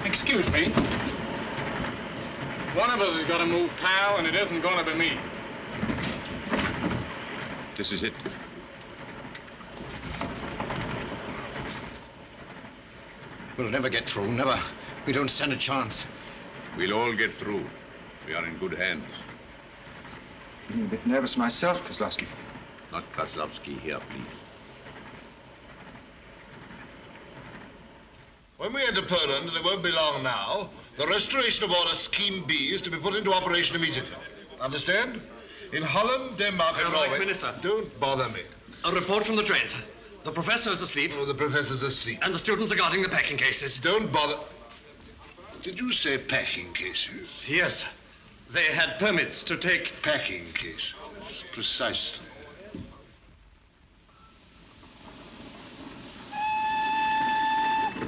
Excuse me. One of us has got to move, pal, and it isn't going to be me. This is it. We'll never get through, never. We don't stand a chance. We'll all get through. We are in good hands. I'm a bit nervous myself, Kozlowski. Not Kozlowski here, please. When we enter Poland, and it won't be long now, the restoration of order Scheme B is to be put into operation immediately. Understand? In Holland, Denmark, and Norway... Minister. Don't bother me. A report from the trains. The professor is asleep. Oh, the professor's asleep. And the students are guarding the packing cases. Don't bother. Did you say packing cases? Yes. They had permits to take... Packing cases. Precisely.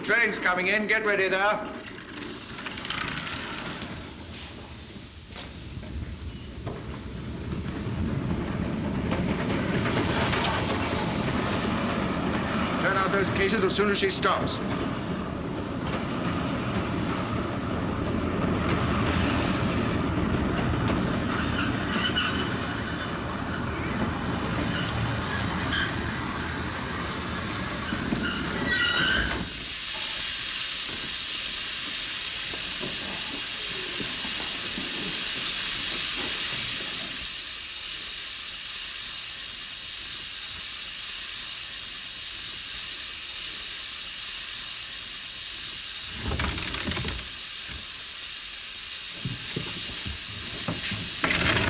Train's coming in. Get ready there. Turn out those cases as soon as she stops.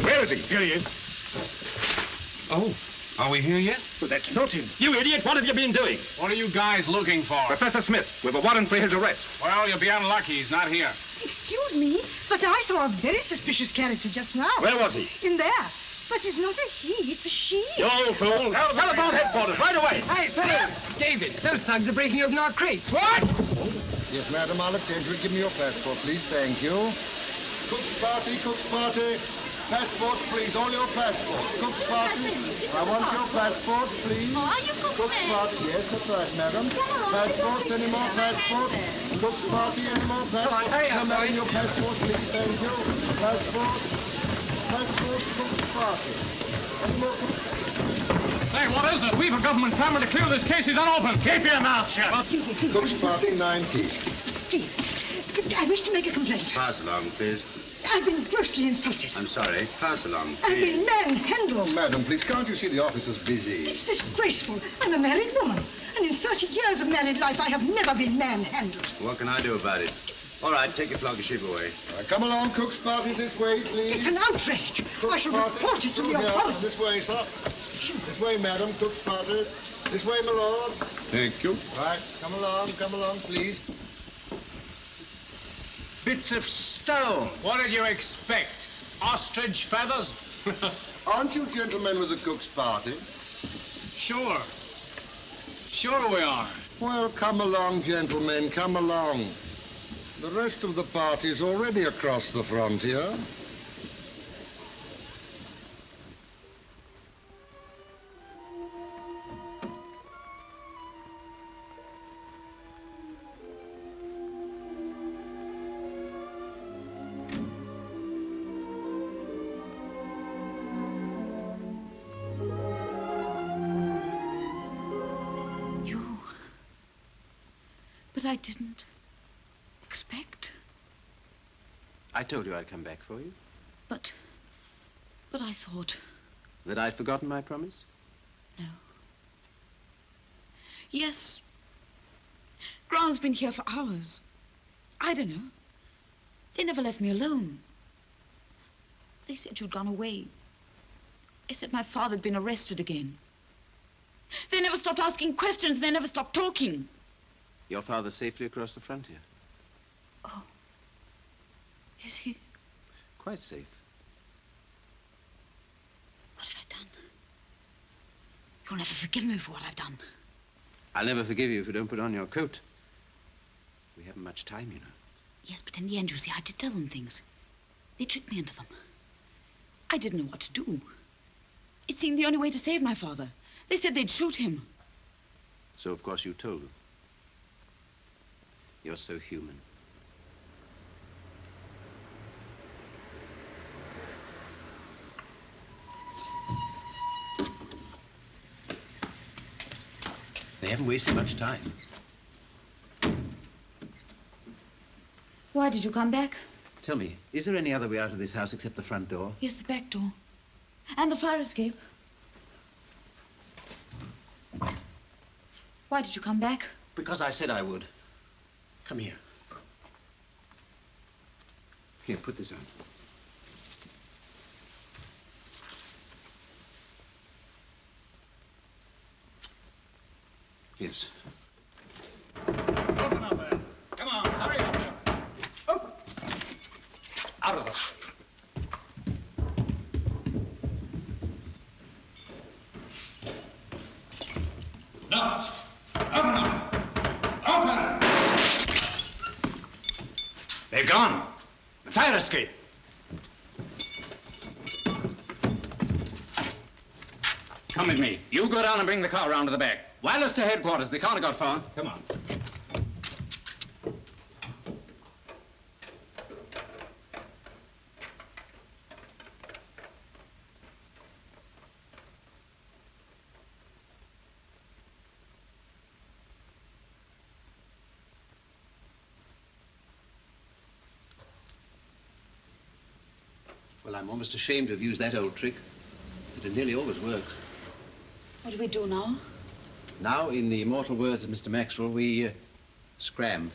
Where is he? Here he is. Oh, are we here yet? Well, that's not him. You idiot, what have you been doing? What are you guys looking for? Professor Smith, we have a warrant for his arrest. Well, you'll be unlucky. He's not here. Excuse me, but I saw a very suspicious character just now. Where was he? In there. But it's not a he, it's a she. You old fool. Tell about headquarters right away. Hey, fellas! David, those thugs are breaking open our crates. What? Yes, madam, I'll attend to it. Give me your passport, please. Thank you. Cook's party, Cook's party. Passports, please. All your passports. Cook's party. I want your passports, please. Oh, are you Cook's party. Yes, that's right, madam. Passports, any more passports? Cook's party, any more passports? Come on, hurry up, madam, boys. your passports, please. Thank you. Passports. Passports, Cook's party. Any more Say, what is it? We've a government permit to clear this case. He's unopened. Keep your mouth shut. Cook's party, 90. Please, I wish to make a complaint. Pass along, please. I've been grossly insulted. I'm sorry. Pass along, I've been manhandled. Oh, madam, please, can't you see the officer's busy? It's disgraceful. I'm a married woman. And in 30 years of married life, I have never been manhandled. What can I do about it? All right, take your floggership away. Come along, Cook's party, this way, please. It's an outrage. I shall report it to the authorities. This way, sir. This way, madam, Cook's party. This way, my lord. Thank you. Right, come along, please. Bits of stone. What did you expect? Ostrich feathers? Aren't you gentlemen with the Cook's party? Sure. Sure we are. Well, come along, gentlemen, come along. The rest of the party's already across the frontier. But I didn't expect. I told you I'd come back for you. But I thought... That I'd forgotten my promise? No. Yes. Grant's been here for hours. I don't know. They never left me alone. They said you'd gone away. They said my father had been arrested again. They never stopped asking questions. They never stopped talking. Your father's safely across the frontier. Oh. Is he? Quite safe. What have I done? You'll never forgive me for what I've done. I'll never forgive you if you don't put on your coat. We haven't much time, you know. Yes, but in the end, you see, I did tell them things. They tricked me into them. I didn't know what to do. It seemed the only way to save my father. They said they'd shoot him. So, of course, you told them. You're so human. They haven't wasted much time. Why did you come back? Tell me, is there any other way out of this house except the front door? Yes, the back door. And the fire escape. Why did you come back? Because I said I would. Come here. Here, put this on. Yes. Open up there. Come on, hurry up. Open. Out of it. No. Open up. Open. They've gone. The fire escape. Come with me. You go down and bring the car round to the back. Wireless to headquarters. They can't have got far. Come on. Well, I'm almost ashamed to have used that old trick. But it nearly always works. What do we do now? Now, in the immortal words of Mr. Maxwell, we scram.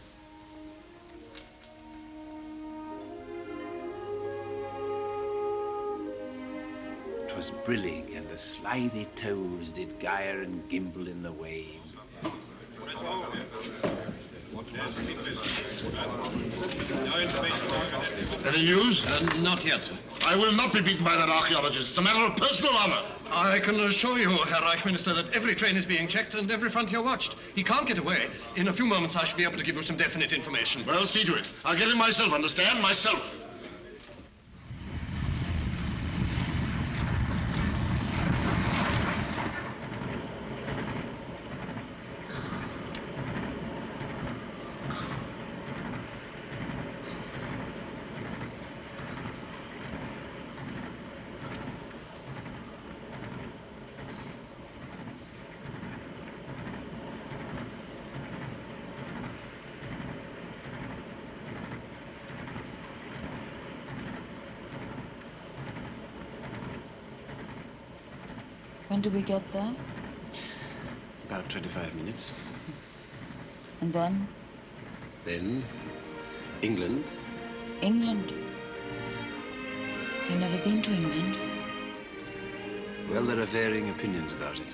"'Twas brillig, and the slithy toes did gyre and gimble in the wave. Any news? Not yet. I will not be beaten by that archaeologist. It's a matter of personal honor. I can assure you, Herr Reich Minister, that every train is being checked and every frontier watched. He can't get away. In a few moments, I shall be able to give you some definite information. Well, see to it. I'll get him myself, understand? Myself. When do we get there? About 25 minutes. And then? Then, England. England? You've never been to England? Well, there are varying opinions about it.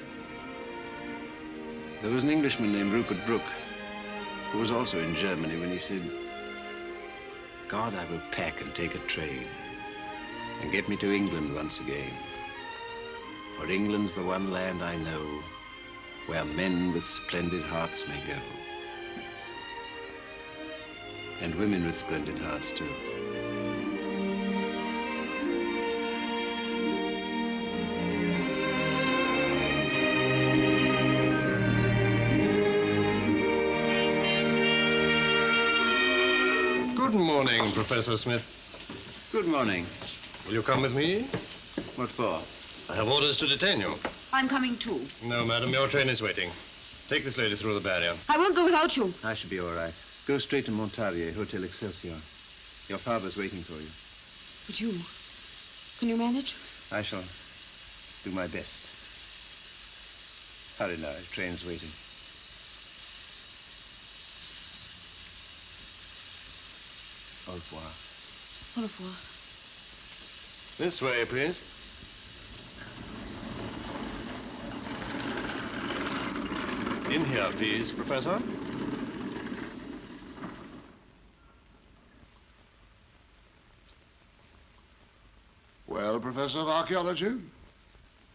There was an Englishman named Rupert Brooke, who was also in Germany when he said, "God, I will pack and take a train and get me to England once again. For England's the one land I know where men with splendid hearts may go. And women with splendid hearts, too." Good morning, Professor Smith. Good morning. Will you come with me? What for? I have orders to detain you. I'm coming too. No, madam, your train is waiting. Take this lady through the barrier. I won't go without you. I should be all right. Go straight to Montarier, Hotel Excelsior. Your father's waiting for you. But you, can you manage? I shall do my best. Hurry now, the train's waiting. Au revoir. Au revoir. This way, please. In here, please, Professor. Well, Professor of Archaeology?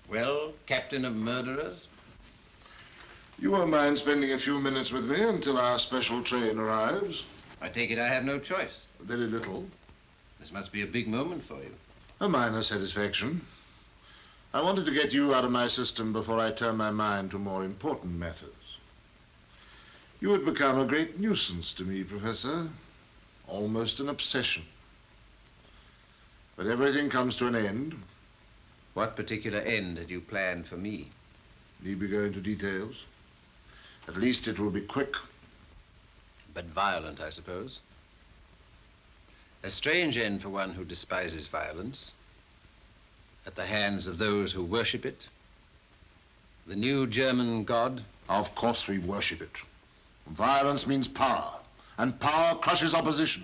Well, Captain of Murderers? You won't mind spending a few minutes with me until our special train arrives? I take it I have no choice. Very little. This must be a big moment for you. A minor satisfaction. I wanted to get you out of my system before I turn my mind to more important matters. You had become a great nuisance to me, Professor. Almost an obsession. But everything comes to an end. What particular end had you planned for me? Need we go into details? At least it will be quick. But violent, I suppose. A strange end for one who despises violence. At the hands of those who worship it. The new German god. Of course we worship it. Violence means power, and power crushes opposition.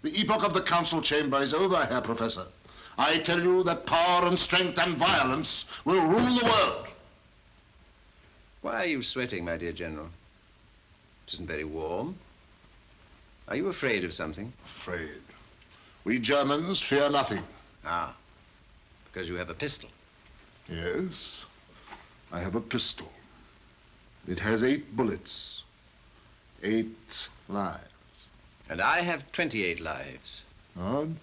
The epoch of the council chamber is over, Herr Professor. I tell you that power and strength and violence will rule the world. Why are you sweating, my dear General? It isn't very warm. Are you afraid of something? Afraid? We Germans fear nothing. Ah, because you have a pistol. Yes, I have a pistol. It has 8 bullets, 8 lives. And I have 28 lives. Odd.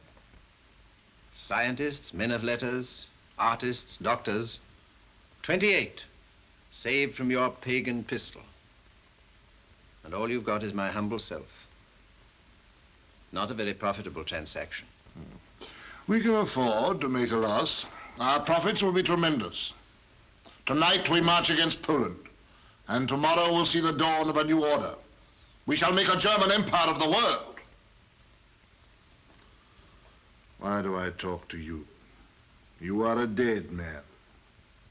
Scientists, men of letters, artists, doctors. 28, saved from your pagan pistol. And all you've got is my humble self. Not a very profitable transaction. We can afford to make a loss. Our profits will be tremendous. Tonight we march against Poland, and tomorrow we'll see the dawn of a new order. We shall make a German empire of the world. Why do I talk to you? You are a dead man.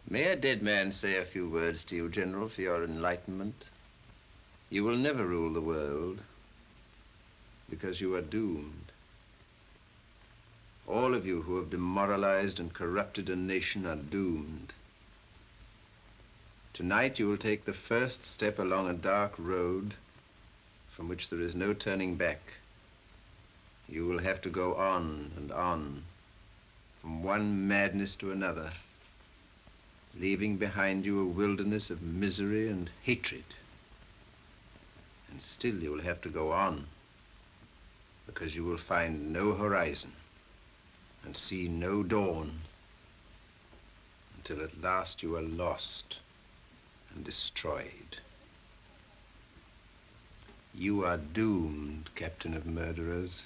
May a dead man say a few words to you, General, for your enlightenment? You will never rule the world because you are doomed. All of you who have demoralized and corrupted a nation are doomed. Tonight you will take the first step along a dark road from which there is no turning back. You will have to go on and on, from one madness to another, leaving behind you a wilderness of misery and hatred. And still you will have to go on, because you will find no horizon and see no dawn until at last you are lost and destroyed. You are doomed, Captain of Murderers.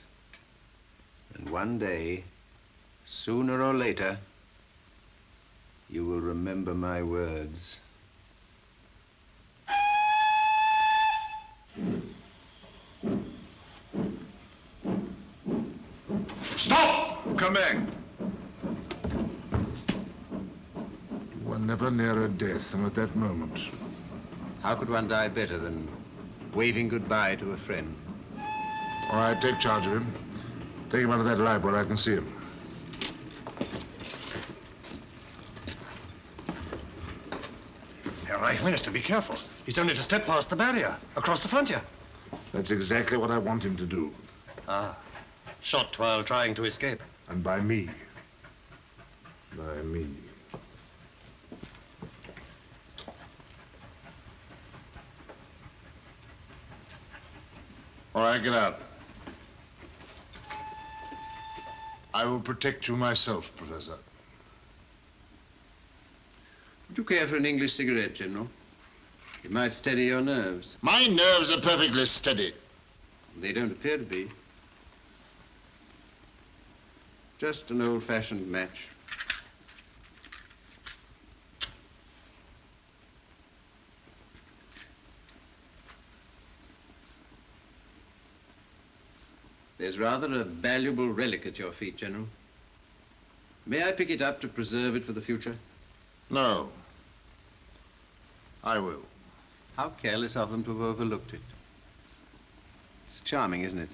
And one day, sooner or later, you will remember my words. Stop! Come back. You were never nearer death than at that moment. How could one die better than waving goodbye to a friend? All right, take charge of him. Take him out of that lab where I can see him. Herr Reich Minister, be careful. He's only to step past the barrier, across the frontier. That's exactly what I want him to do. Ah, shot while trying to escape. And by me. By me. All right, get out. I will protect you myself, Professor. Would you care for an English cigarette, General? It might steady your nerves. My nerves are perfectly steady. They don't appear to be. Just an old-fashioned match. There's rather a valuable relic at your feet, General. May I pick it up to preserve it for the future? No. I will. How careless of them to have overlooked it. It's charming, isn't it?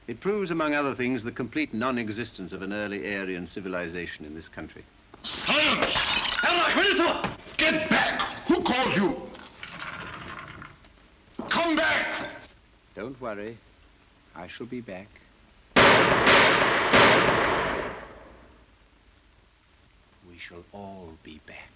It proves, among other things, the complete non-existence of an early Aryan civilization in this country. Silence! Get back! Who called you? Come back! Don't worry. I shall be back. We shall all be back.